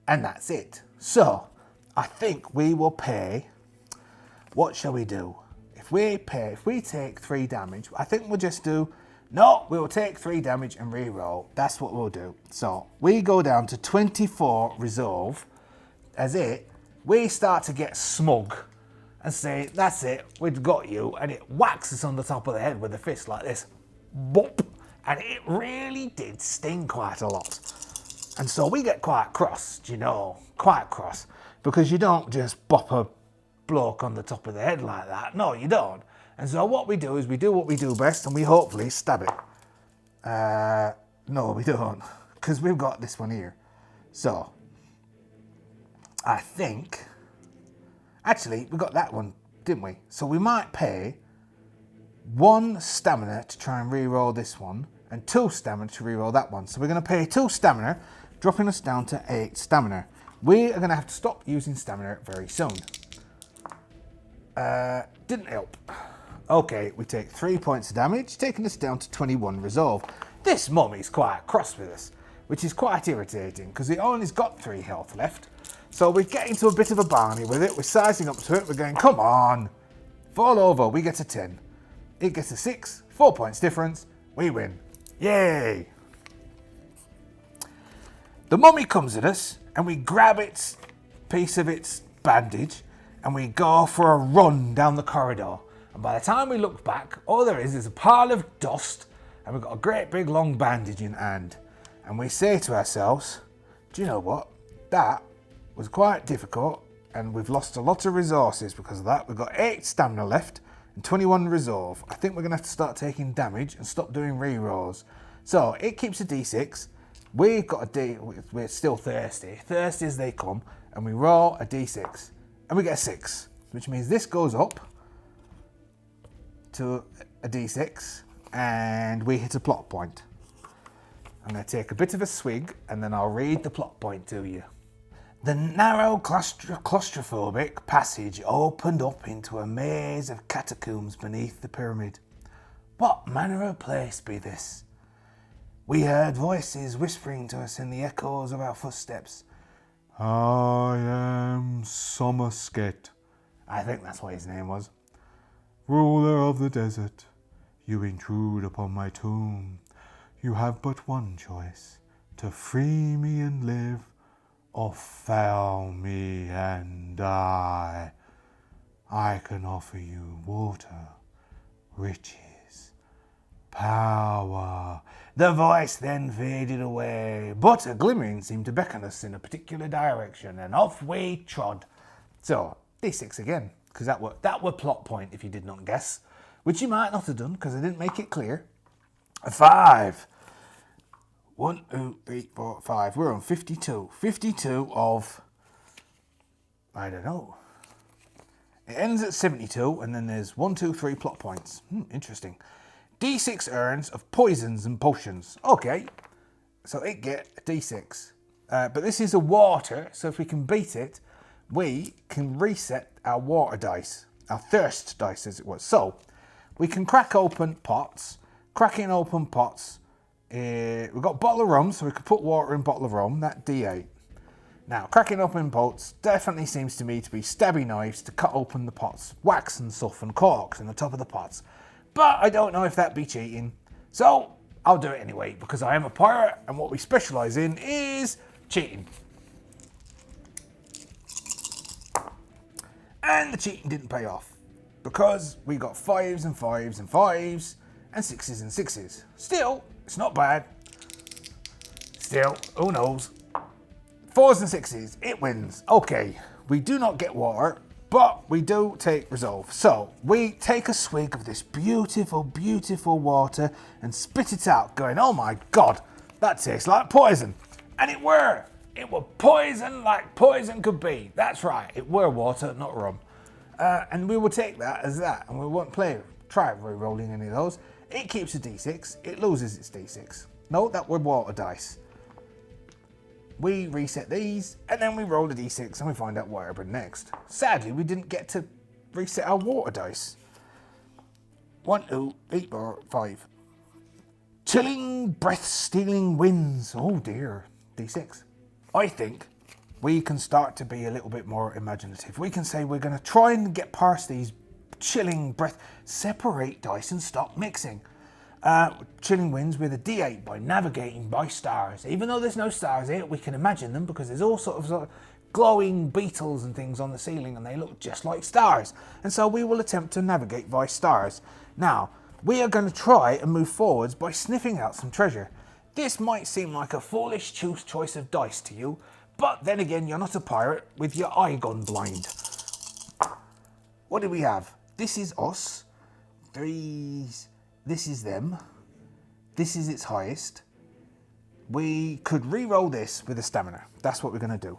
And that's it. So, I think we will pay. What shall we do? If we take 3 damage, I think we'll just do, no, we will take 3 damage and re-roll. That's what we'll do. So, we go down to 24 resolve. As we start to get smug and say, that's it, we've got you. And it whacks us on the top of the head with a fist like this. Bop. And it really did sting quite a lot. And so we get quite cross, do you know, quite cross. Because you don't just bop a bloke on the top of the head like that. No, you don't. And so what we do is we do what we do best and we hopefully stab it. No, we don't. Because we've got this one here. So, I think... Actually, we got that one, didn't we? So we might pay 1 stamina to try and re-roll this one and 2 stamina to re-roll that one. So we're going to pay 2 stamina, dropping us down to 8 stamina. We are going to have to stop using stamina very soon. Didn't help. Okay, we take 3 points of damage, taking us down to 21 resolve. This mummy's quite cross with us, which is quite irritating because it only's got 3 health left. So we're getting to a bit of a barney with it. We're sizing up to it. We're going, come on. Fall over. We get a 10. It gets a 6. 4 points difference. We win. Yay. The mummy comes at us and we grab its piece of its bandage and we go for a run down the corridor. And by the time we look back, all there is a pile of dust and we've got a great big long bandage in hand. And we say to ourselves, do you know what? That was quite difficult and we've lost a lot of resources because of that. We've got 8 stamina left and 21 resolve. I think we're going to have to start taking damage and stop doing re-rolls. So it keeps a d6. We've got a d... We're still thirsty. Thirsty as they come. And we roll a d6. And we get a 6. Which means this goes up to a d6. And we hit a plot point. I'm going to take a bit of a swig and then I'll read the plot point to you. The narrow claustrophobic passage opened up into a maze of catacombs beneath the pyramid. What manner of place be this? We heard voices whispering to us in the echoes of our footsteps. I am Somersket. I think that's what his name was. Ruler of the desert, you intrude upon my tomb. You have but one choice, to free me and live, or fail me and die. I can offer you water, riches, power. The voice then faded away, but a glimmering seemed to beckon us in a particular direction, and off we trod. So, D6 again, because that were plot point if you did not guess, which you might not have done because I didn't make it clear. A 5. 1, 2, 3, 4, 5. We're on 52. 52 of, I don't know. It ends at 72, and then there's 1, 2, 3 plot points. Interesting. D6 urns of poisons and potions. Okay, so it get a D6. But this is a water, so if we can beat it, we can reset our water dice. Our thirst dice, as it was. So, we can crack open pots. Cracking open pots. We've got a bottle of rum, so we could put water in a bottle of rum. That D8. Now, cracking open pots definitely seems to me to be stabby knives to cut open the pots, wax and stuff and corks in the top of the pots. But I don't know if that be cheating. So I'll do it anyway because I am a pirate and what we specialise in is cheating. And the cheating didn't pay off because we got 5s and 5s and 5s and 6s and 6s. Still, it's not bad. Still, who knows? 4s and 6s, it wins. Okay, we do not get water, but we do take resolve. So we take a swig of this beautiful, beautiful water and spit it out, going, oh my God, that tastes like poison. And it were poison like poison could be. That's right, it were water, not rum. And we will take that as that, and we won't try re-rolling any of those. It keeps a d6, it loses its d6. No, that were water dice. We reset these, and then we roll a d6, and we find out what happened next. Sadly, we didn't get to reset our water dice. 1, 2, 3, 4, 5. Chilling, breath-stealing winds. Oh dear, d6. I think we can start to be a little bit more imaginative. We can say we're going to try and get past these chilling breath, separate dice and stop mixing. Chilling winds with a d8 by navigating by stars. Even though there's no stars here, we can imagine them because there's all sort of glowing beetles and things on the ceiling and they look just like stars. And so we will attempt to navigate by stars. Now, we are going to try and move forwards by sniffing out some treasure. This might seem like a foolish choice of dice to you, but then again, you're not a pirate with your eye gone blind. What do we have? This is us. 3s. This is them. This is its highest. We could re-roll this with a stamina. That's what we're going to do,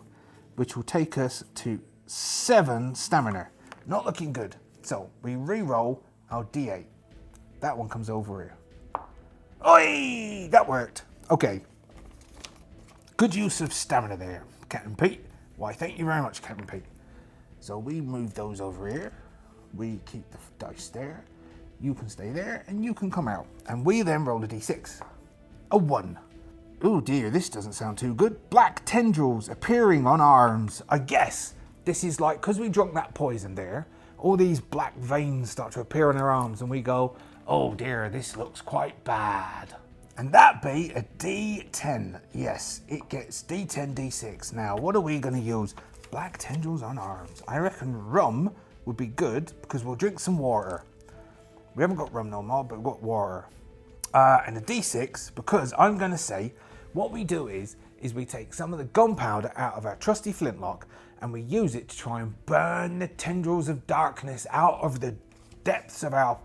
which will take us to 7 stamina. Not looking good. So we re-roll our d8. That one comes over here. Oi! That worked. Okay. Good use of stamina there, Captain Pete. Why, thank you very much, Captain Pete. So we move those over here. We keep the dice there. You can stay there, and you can come out. And we then roll a d6. A 1. Oh dear, this doesn't sound too good. Black tendrils appearing on arms. I guess this is like, because we drunk that poison there, all these black veins start to appear on our arms, and we go, oh dear, this looks quite bad. And that be a d10. Yes, it gets d10, d6. Now, what are we going to use? Black tendrils on arms. I reckon rum would be good, because we'll drink some water. We haven't got rum no more, but we've got water. And a d6, because I'm going to say, what we do is we take some of the gunpowder out of our trusty flintlock, and we use it to try and burn the tendrils of darkness out of the depths of our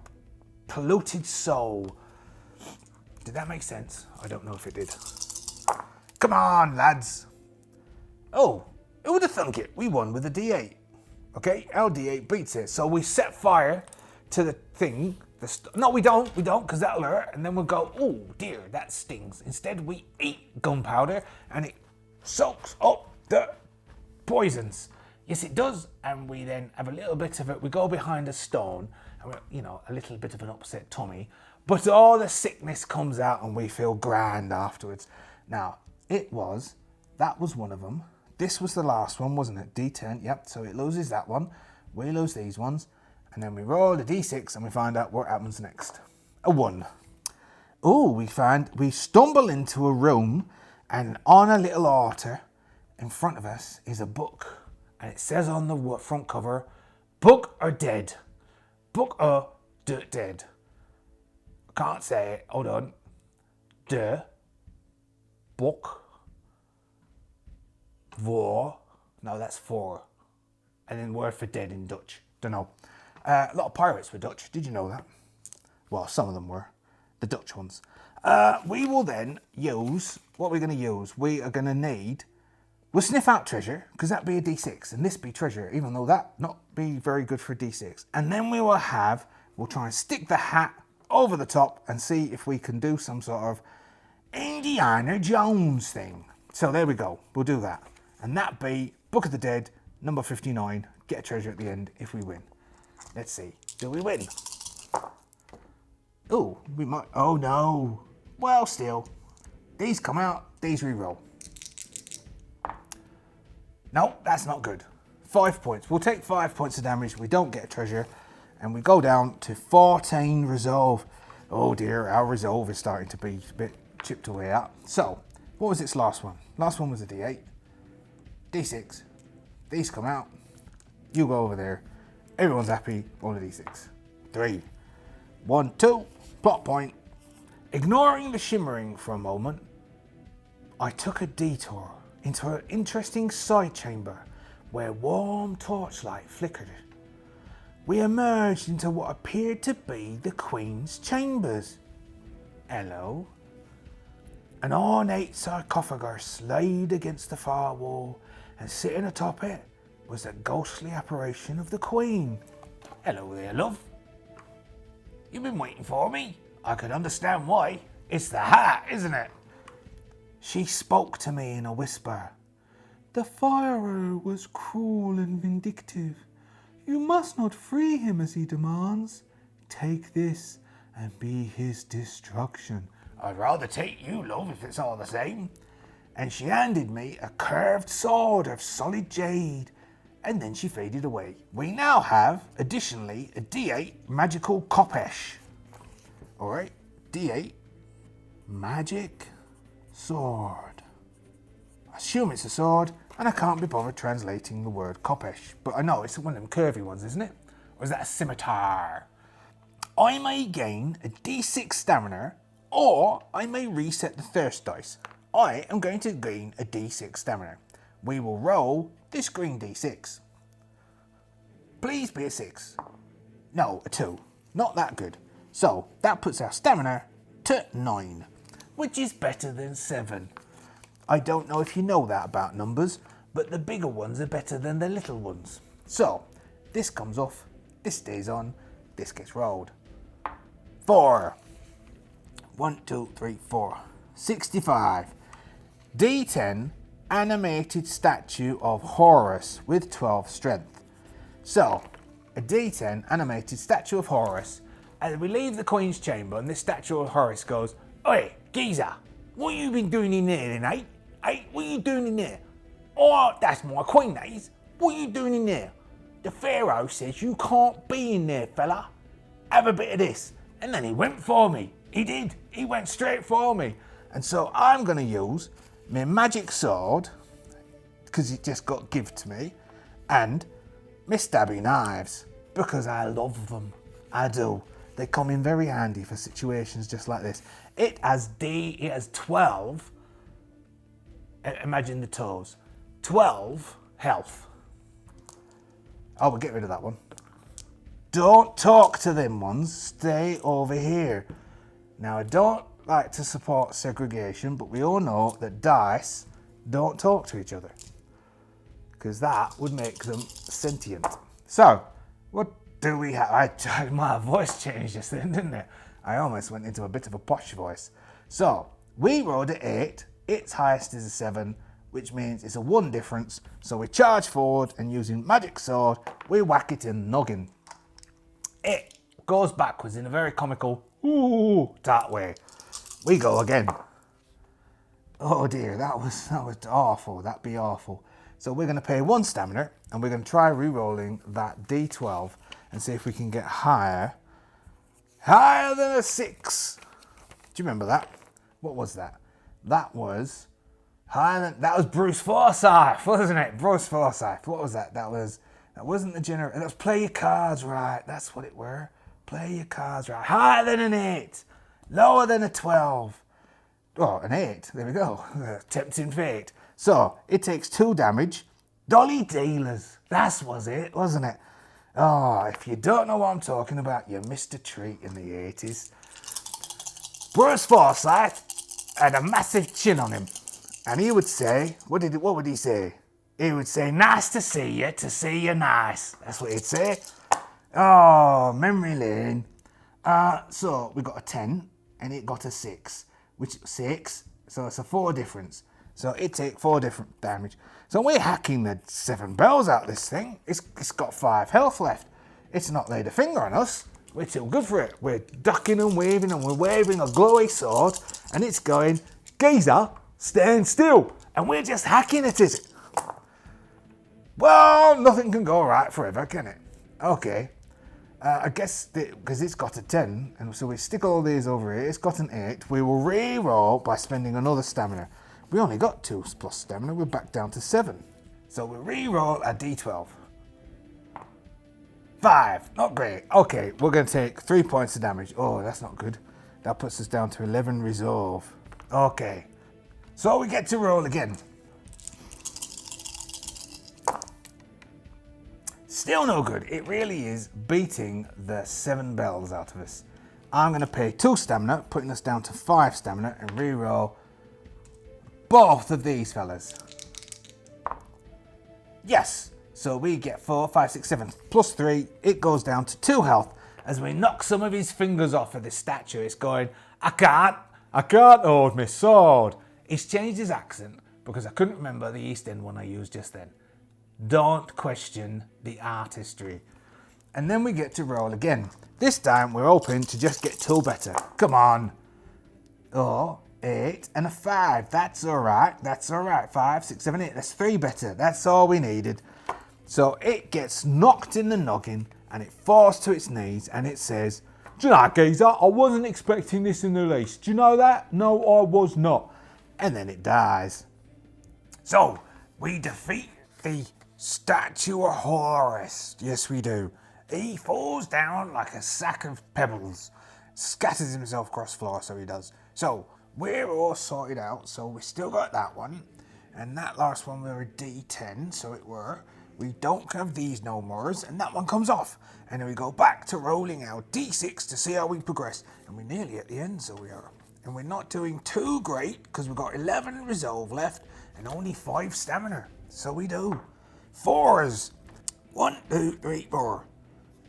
polluted soul. Did that make sense? I don't know if it did. Come on, lads. Oh, who would have thunk it? We won with a d8. Okay, our d8 beats it. So we set fire to the thing. No, we don't, because that'll hurt. And then we'll go, oh dear, that stings. Instead, we eat gunpowder and it soaks up the poisons. Yes, it does. And we then have a little bit of it. We go behind a stone, and we're, a little bit of an upset tummy. But all the sickness comes out and we feel grand afterwards. Now, that was one of them. This was the last one, wasn't it? D10, yep. So it loses that one. We lose these ones. And then we roll a d6 and we find out what happens next. A 1. Oh, we stumble into a room, and on a little altar in front of us is a book. And it says on the front cover, Book or Dead. Book or Dead. I can't say it. Hold on. Book. Voor. No, that's for. And then word for dead in Dutch. Don't know. A lot of pirates were Dutch. Did you know that? Well, some of them were. The Dutch ones. We will then use, what we're going to use, we are going to need, we'll sniff out treasure, because that'd be a d6, and this be treasure, even though that not be very good for a d6. And then we'll try and stick the hat over the top and see if we can do some sort of Indiana Jones thing. So there we go. We'll do that. And that be Book of the Dead, number 59. Get a treasure at the end if we win. Let's see. Do we win? Oh, we might. Oh no. Well, still. These come out. These re-roll. No, that's not good. 5 points. We'll take 5 points of damage. We don't get a treasure. And we go down to 14 resolve. Oh dear, our resolve is starting to be a bit chipped away at. So, what was its last one? Last one was a D8. D6. These come out. You go over there. Everyone's happy. Roll a D6. 3. 1, 2. Plot point. Ignoring the shimmering for a moment, I took a detour into an interesting side chamber where warm torchlight flickered. We emerged into what appeared to be the Queen's chambers. Hello. An ornate sarcophagus laid against the far wall, and sitting atop it was the ghostly apparition of the Queen. Hello there, love. You've been waiting for me? I can understand why. It's the hat, isn't it? She spoke to me in a whisper. The firer was cruel and vindictive. You must not free him as he demands. Take this and be his destruction. I'd rather take you, love, if it's all the same. And she handed me a curved sword of solid jade, and then she faded away. We now have, additionally, a D8 magical kopesh. Alright, D8 magic sword. I assume it's a sword, and I can't be bothered translating the word kopesh, but I know it's one of them curvy ones, isn't it? Or is that a scimitar? I may gain a D6 stamina, or I may reset the thirst dice. I am going to gain a D6 stamina. We will roll this green D6. Please be a 6. No, a 2. Not that good. So that puts our stamina to 9, which is better than 7. I don't know if you know that about numbers, but the bigger ones are better than the little ones. So this comes off, this stays on, this gets rolled. 4. 1, 2, 3, 4. 65. D10 animated statue of Horus with 12 strength. So, a D10 animated statue of Horus. As we leave the Queen's chamber, and this statue of Horus goes, Oi, geezer, what you been doing in there then, eh? Hey, what you doing in there? Oh, that's my queen, that is. What you doing in there? The Pharaoh says you can't be in there, fella. Have a bit of this. And then he went for me. He did. He went straight for me. And so I'm going to use my magic sword, because it just got given to me, and my stabby knives, because I love them. I do. They come in very handy for situations just like this. It has 12. Imagine the toes. 12 health. Oh, we'll get rid of that one. Don't talk to them ones. Stay over here. Now, I don't like to support segregation, but we all know that dice don't talk to each other, because that would make them sentient. So, what do we have? My voice changed just then, didn't it? I almost went into a bit of a posh voice. So, we rolled an 8. Its highest is a 7, which means it's a 1 difference. So we charge forward, and using magic sword, we whack it in the noggin. It goes backwards in a very comical, ooh, that way. We go again. Oh dear, that was awful. That'd be awful. So we're going to pay 1 stamina, and we're going to try re-rolling that D12 and see if we can get higher than a 6. Do you remember that? What was that? That was that was Bruce Forsyth, wasn't it? Bruce Forsyth. What was that? That wasn't the generator. That was play your cards right. That's what it were. Play your cards right. Higher than an 8. Lower than a 12. Oh, an 8. There we go. Tempting fate. So, it takes 2 damage. Dolly dealers. That was it, wasn't it? Oh, if you don't know what I'm talking about, you missed a treat in the 80s. Bruce Forsyth had a massive chin on him. And he would say, what would he say? He would say, nice to see you nice. That's what he'd say. Oh, memory lane. So we got a 10 and it got a 6, which 6, so it's a 4 difference. So it take 4 different damage. So we're hacking the 7 bells out of this thing. It's got 5 health left. It's not laid a finger on us. We're too good for it. We're ducking and waving, and we're waving a glowy sword, and it's going, geezer, stand still. And we're just hacking at it. Well, nothing can go right forever, can it? Okay. I guess because it's got a 10, and so we stick all these over here. It's got an 8. We will re-roll by spending another stamina. We only got 2 plus stamina. We're back down to 7. So we re-roll a d12. 5. Not great. Okay, we're going to take 3 points of damage. Oh, that's not good. That puts us down to 11 resolve. Okay. So we get to roll again. Still no good. It really is beating the 7 bells out of us. I'm going to pay 2 stamina, putting us down to 5 stamina, and re-roll both of these fellas. Yes. So we get 4, 5, 6, 7 plus 3. It goes down to 2 health as we knock some of his fingers off of the statue. It's going, I can't hold my sword. He's changed his accent because I couldn't remember the East End one I used just then. Don't question the artistry. And then we get to roll again. This time we're hoping to just get 2 better. Come on. Oh, 8 and a 5. That's all right. That's all right. 5, 6, 7, 8. That's 3 better. That's all we needed. So it gets knocked in the noggin and it falls to its knees and it says, do you know, geezer, I wasn't expecting this in the least. Do you know that? No, I was not. And then it dies. So we defeat the statue of Horus. Yes, we do. He falls down like a sack of pebbles. Scatters himself across the floor, so he does. So we're all sorted out. So we still got that one. And that last one we were a D10, so it were. We don't have these no more, and that one comes off. And then we go back to rolling our D6 to see how we progress. And we're nearly at the end, so we are. And we're not doing too great, because we've got 11 resolve left, and only 5 stamina. So we do. 4s. 1, 2, 3, 4.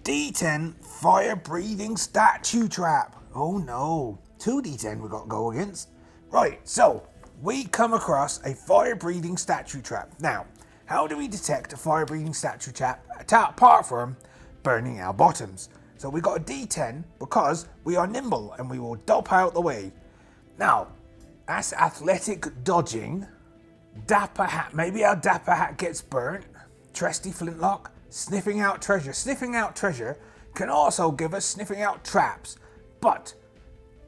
D10, fire-breathing statue trap. Oh no. 2 D10 we got to go against. Right, so we come across a fire-breathing statue trap. Now, how do we detect a fire-breathing statue trap apart from burning our bottoms? So we got a D10 because we are nimble and we will dop out the way. Now, that's athletic dodging. Dapper hat. Maybe our dapper hat gets burnt. Trusty flintlock. Sniffing out treasure. Sniffing out treasure can also give us sniffing out traps. But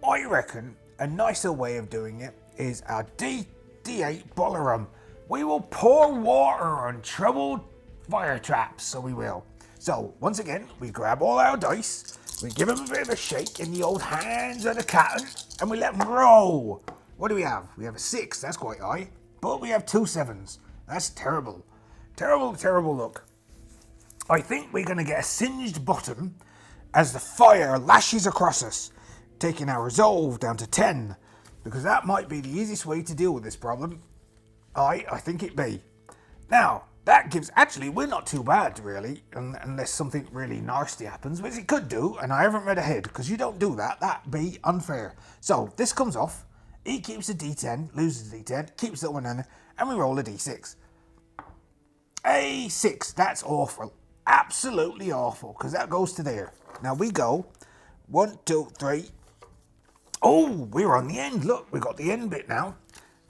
I reckon a nicer way of doing it is our D8 Bolarum. We will pour water on troubled fire traps, so we will. So, once again, we grab all our dice, we give them a bit of a shake in the old hands of the captain, and we let them roll. What do we have? We have a 6, that's quite high, but we have 2 7s. That's terrible. Terrible, terrible look. I think we're going to get a singed bottom as the fire lashes across us, taking our resolve down to 10, because that might be the easiest way to deal with this problem. I think it be. Now, that gives... Actually, we're not too bad, really, unless something really nasty happens, which it could do, and I haven't read ahead, because you don't do that. That'd be unfair. So, this comes off. He keeps a D10, loses a D10, keeps that one in, and we roll a D6. A 6. That's awful. Absolutely awful, because that goes to there. Now, we go 1, 2, 3. Oh, we're on the end. Look, we got the end bit now.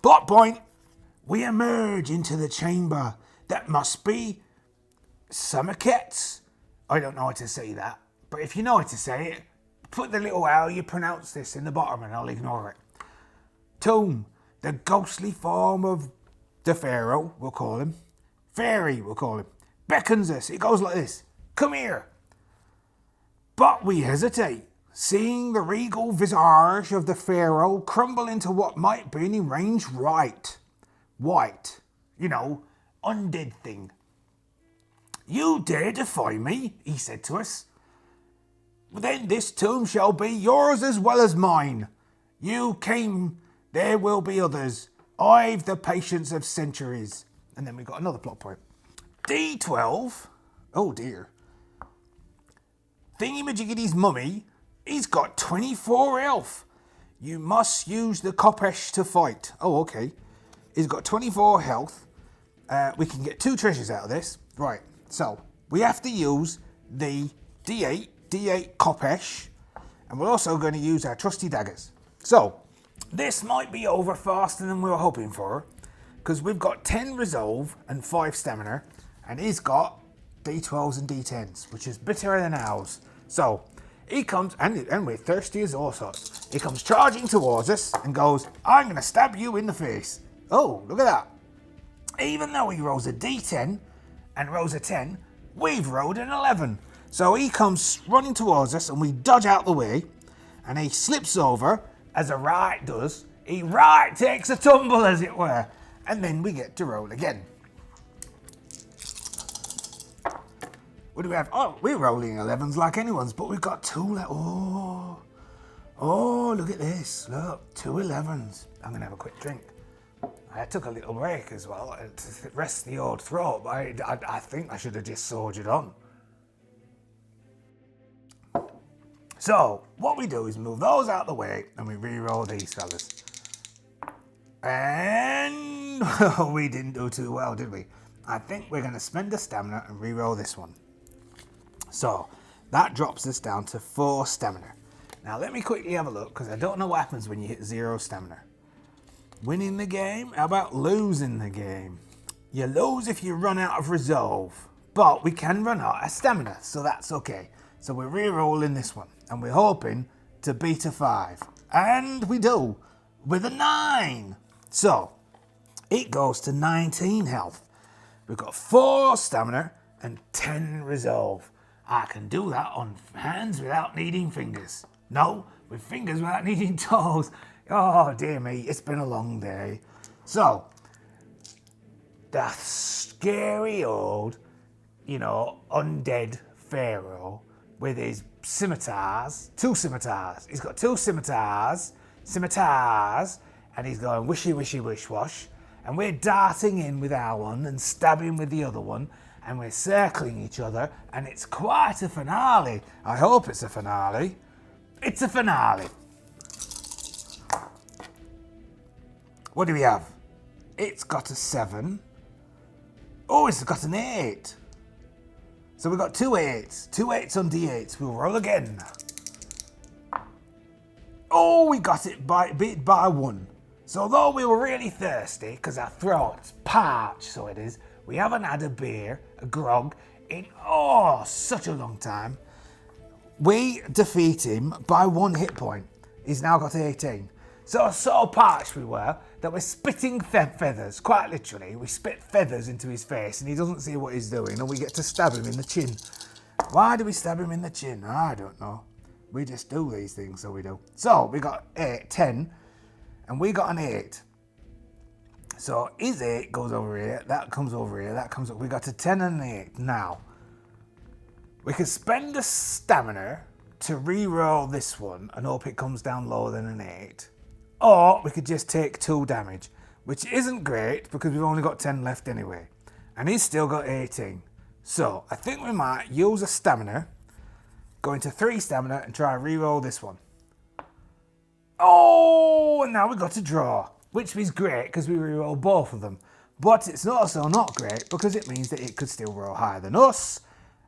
Plot point. We emerge into the chamber. That must be Summerkets. I don't know how to say that. But if you know how to say it, put the little how you pronounce this in the bottom and I'll ignore it. Tomb. The ghostly form of the pharaoh, we'll call him. Fairy, we'll call him. Beckons us. It goes like this. Come here. But we hesitate, seeing the regal visage of the pharaoh crumble into what might be an arranged white, you know, undead thing. You dare defy me, he said to us. Then this tomb shall be yours as well as mine. You came, there will be others. I've the patience of centuries. And then we got another plot point. D12. Oh dear. Thingy-majiggity's mummy. He's got 24 health. You must use the Kopesh to fight. Oh, okay. He's got 24 health. We can get 2 treasures out of this. Right, so we have to use the D8 Kopesh. And we're also going to use our trusty daggers. So, this might be over faster than we were hoping for. Because we've got 10 resolve and 5 stamina. And he's got D12s and D10s, which is better than ours. So he comes, and we're thirsty as all sorts. He comes charging towards us and goes, I'm going to stab you in the face. Oh, look at that. Even though he rolls a D10 and rolls a 10, we've rolled an 11. So he comes running towards us and we dodge out the way and he slips over, as a right does. He right takes a tumble, as it were. And then we get to roll again. What do we have? Oh, we're rolling 11s like anyone's, but we've got two. Oh, look at this. Look, 2 11s. I'm going to have a quick drink. I took a little break as well to rest the old throat, but I think I should have just soldiered on. So, what we do is move those out the way and we re-roll these fellas. And we didn't do too well, did we? I think we're going to spend a stamina and re-roll this one. So, that drops us down to 4 stamina. Now, let me quickly have a look, because I don't know what happens when you hit 0 stamina. Winning the game? How about losing the game? You lose if you run out of resolve, but we can run out of stamina, so that's okay. So we're re-rolling this one, and we're hoping to beat a 5. And we do, with a 9. So, it goes to 19 health. We've got 4 stamina and 10 resolve. I can do that on hands without needing fingers. No, with fingers without needing toes. Oh, dear me, it's been a long day. So, the scary old, undead pharaoh with his scimitars, 2 scimitars. He's got 2 scimitars, and he's going wishy, wishy, wish, wash. And we're darting in with our one and stabbing with the other one, and we're circling each other, and it's quite a finale. I hope it's a finale. It's a finale. What do we have? It's got a 7. Oh, it's got an 8. So we've got 2 8s. 2 8s on D8s. We'll roll again. Oh, we got it beat by 1. So although we were really thirsty, because our throat's parched, so it is, we haven't had a beer, a grog, in such a long time. We defeat him by 1 hit point. He's now got 18. So parched we were that we're spitting feathers, quite literally. We spit feathers into his face and he doesn't see what he's doing, and we get to stab him in the chin. Why do we stab him in the chin? I don't know. We just do these things, so we do. So we got 10 and we got an 8. So his 8 goes over here, that comes over here, that comes up. We got a 10 and an 8. Now, we can spend a stamina to re-roll this one and hope it comes down lower than an 8. Or we could just take 2 damage, which isn't great because we've only got 10 left anyway. And he's still got 18. So I think we might use a stamina, go into 3 stamina and try and re-roll this one. Oh, and now we've got to draw, which is great because we re-roll both of them. But it's also not great because it means that it could still roll higher than us.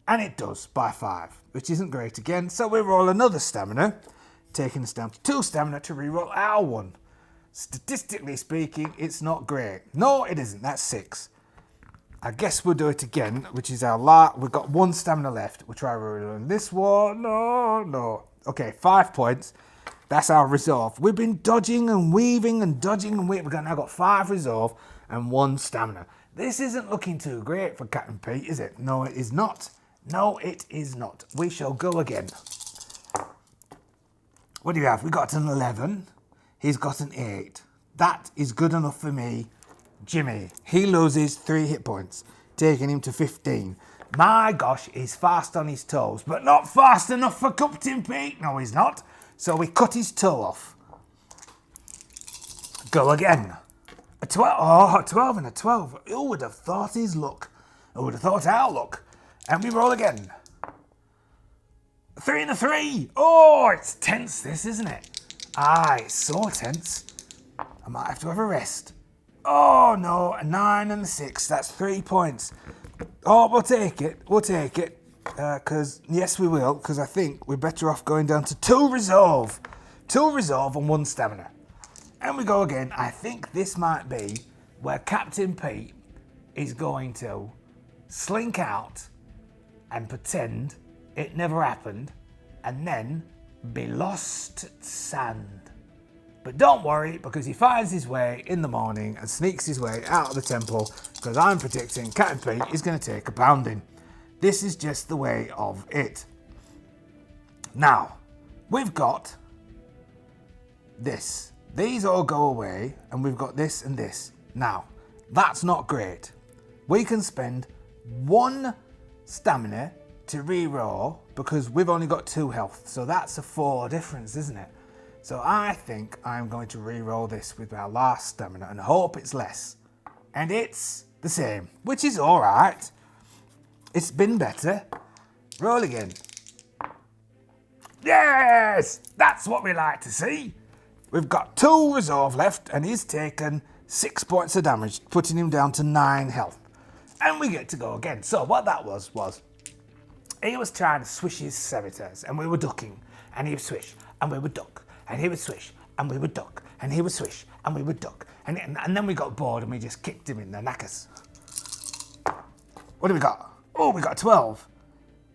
And it does, by 5, which isn't great again. So we roll another stamina, taking us down to 2 stamina to reroll our one. Statistically speaking, it's not great. No, it isn't. That's 6. I guess we'll do it again, which is our last. We've got 1 stamina left. We'll try rerolling this one. No. Okay, 5 points. That's our resolve. We've been dodging and weaving and dodging and weaving. We've now got 5 resolve and 1 stamina. This isn't looking too great for Captain Pete, is it? No, it is not. No, it is not. We shall go again. What do you have? We got an 11. He's got an 8. That is good enough for me. Jimmy, he loses 3 hit points, taking him to 15. My gosh, he's fast on his toes, but not fast enough for Captain Pete. No, he's not. So we cut his toe off. Go again. A 12. Oh, a 12 and a 12. Who would have thought his luck? Who would have thought our luck? And we roll again. 3 and a 3. Oh, it's tense, this, isn't it? It's so tense. I might have to have a rest. Oh, no, a 9 and a 6. That's 3 points. Oh, we'll take it. Because, yes, we will. Because I think we're better off going down to 2 resolve. 2 resolve and 1 stamina. And we go again. I think this might be where Captain Pete is going to slink out and pretend it never happened, and then be lost at sand. But don't worry, because he finds his way in the morning and sneaks his way out of the temple, because I'm predicting Captain Pete is going to take a pounding. This is just the way of it. Now, we've got this. These all go away, and we've got this and this. Now, that's not great. We can spend 1 stamina to re-roll because we've only got 2 health. So that's a 4 difference, isn't it? So I think I'm going to re-roll this with our last stamina and hope it's less. And it's the same, which is all right. It's been better. Roll again. Yes! That's what we like to see. We've got 2 resolve left, and he's taken 6 points of damage, putting him down to 9 health. And we get to go again. So what that was he was trying to swish his scimitars, and we were ducking, and he would swish, and we would duck, and he would swish, and we would duck, and he would swish, and we would duck. And then we got bored, and we just kicked him in the knackers. What do we got? Oh, we got 12.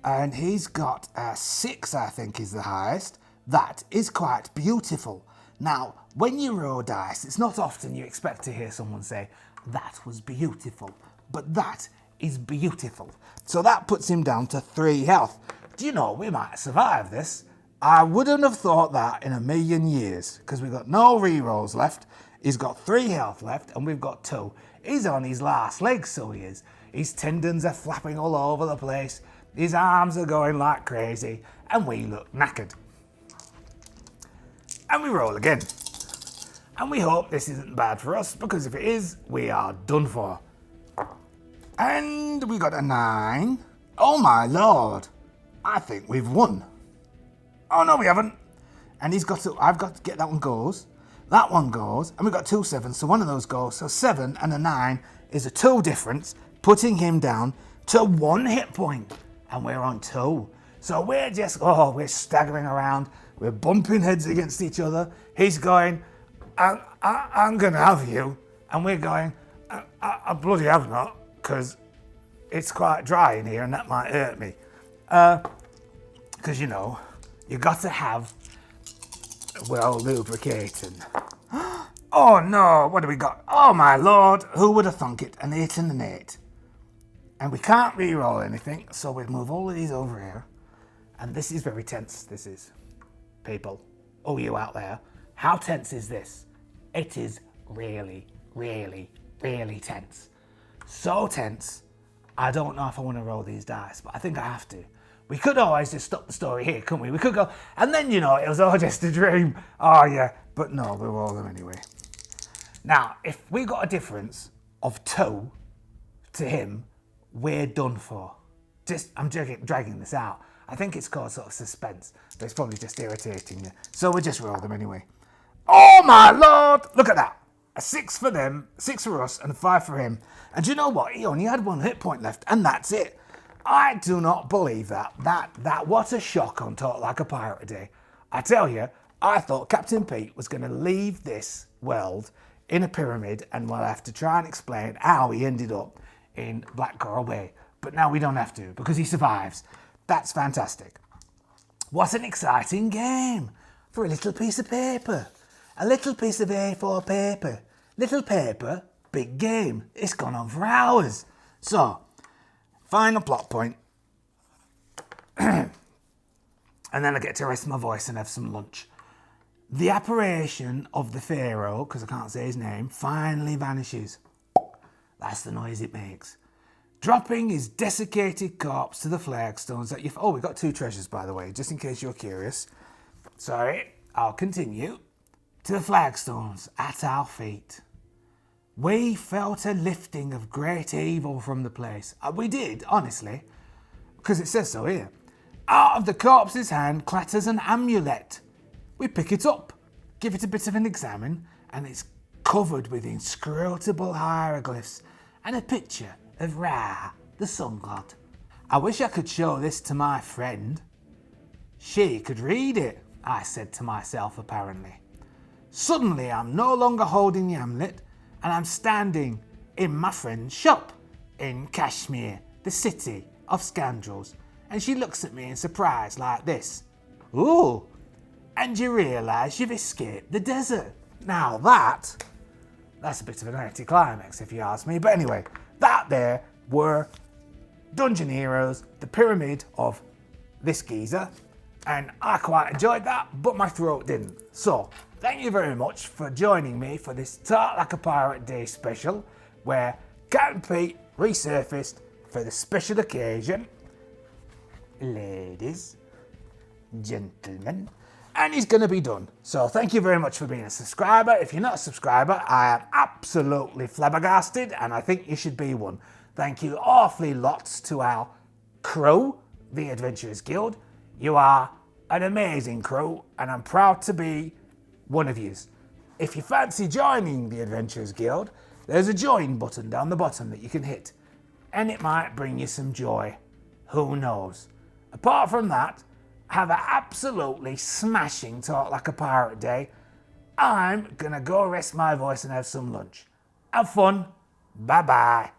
And he's got 6, I think, is the highest. That is quite beautiful. Now, when you roll dice, it's not often you expect to hear someone say, that was beautiful. But that is beautiful. So that puts him down to 3 health. Do you know, we might survive this. I wouldn't have thought that in a million years, because we've got no re-rolls left. He's got 3 health left, and we've got 2. He's on his last legs, so he is. His tendons are flapping all over the place. His arms are going like crazy, and we look knackered. And we roll again. And we hope this isn't bad for us, because if it is, we are done for. And we got a 9. Oh my lord. I think we've won. Oh no, we haven't. And I've got to get that one goes. That one goes, and we've got 2 7s, so one of those goes. So 7 and a 9 is a 2 difference, putting him down to 1 hit point. And we're on 2. So we're we're staggering around. We're bumping heads against each other. He's going, I'm going to have you. And we're going, I bloody have not, because it's quite dry in here and that might hurt me. Because, you know, you got to have, well, lubricating. Oh no, what do we got? Oh my lord, who would have thunk it? An 8 and an 8. And we can't re-roll anything, so we'll move all of these over here. And this is very tense, this is. People, oh you out there, how tense is this? It is really, really, really tense. So tense, I don't know if I want to roll these dice, but I think I have to. We could always just stop the story here, couldn't we? We could go, and then, you know, it was all just a dream. Oh yeah, but no, we'll roll them anyway. Now, if we got a difference of 2 to him, we're done for. I'm dragging this out. I think it's called sort of suspense, but it's probably just irritating you. So we'll just roll them anyway. Oh my lord! Look at that. A 6 for them, 6 for us, and a 5 for him. And do you know what? He only had 1 hit point left, and that's it. I do not believe that. That what a shock on Talk Like a Pirate today. I tell you, I thought Captain Pete was going to leave this world in a pyramid, and we'll have to try and explain how he ended up in Black Coral Bay. But now we don't have to, because he survives. That's fantastic. What an exciting game for a little piece of paper. A little piece of A4 paper. Little paper, big game. It's gone on for hours. So, final plot point. And then I get to rest my voice and have some lunch. The apparition of the Pharaoh, because I can't say his name, finally vanishes. That's the noise it makes. Dropping his desiccated corpse to the flagstones that you've... Oh, we got 2 treasures, by the way, just in case you're curious. Sorry, I'll continue. To the flagstones at our feet. We felt a lifting of great evil from the place. We did, honestly, because it says so here. Out of the corpse's hand clatters an amulet. We pick it up, give it a bit of an examine, and it's covered with inscrutable hieroglyphs and a picture of Ra, the sun god. I wish I could show this to my friend. She could read it, I said to myself apparently. Suddenly I'm no longer holding the amulet, and I'm standing in my friend's shop in Kashmir, the city of scoundrels. And she looks at me in surprise like this. Ooh, and you realise you've escaped the desert. Now that's a bit of an anticlimax if you ask me. But anyway, that there were Dungeon Heroes, the pyramid of this geezer. And I quite enjoyed that, but my throat didn't. So, thank you very much for joining me for this Talk Like a Pirate Day special, where Captain Pete resurfaced for the special occasion. Ladies, gentlemen, and he's going to be done. So thank you very much for being a subscriber. If you're not a subscriber, I am absolutely flabbergasted, and I think you should be one. Thank you awfully lots to our crew, the Adventurers Guild. You are an amazing crew, and I'm proud to be one of yous. If you fancy joining the Adventurers Guild, there's a join button down the bottom that you can hit, and it might bring you some joy. Who knows? Apart from that, have an absolutely smashing Talk Like a Pirate Day. I'm gonna go rest my voice and have some lunch. Have fun. Bye-bye.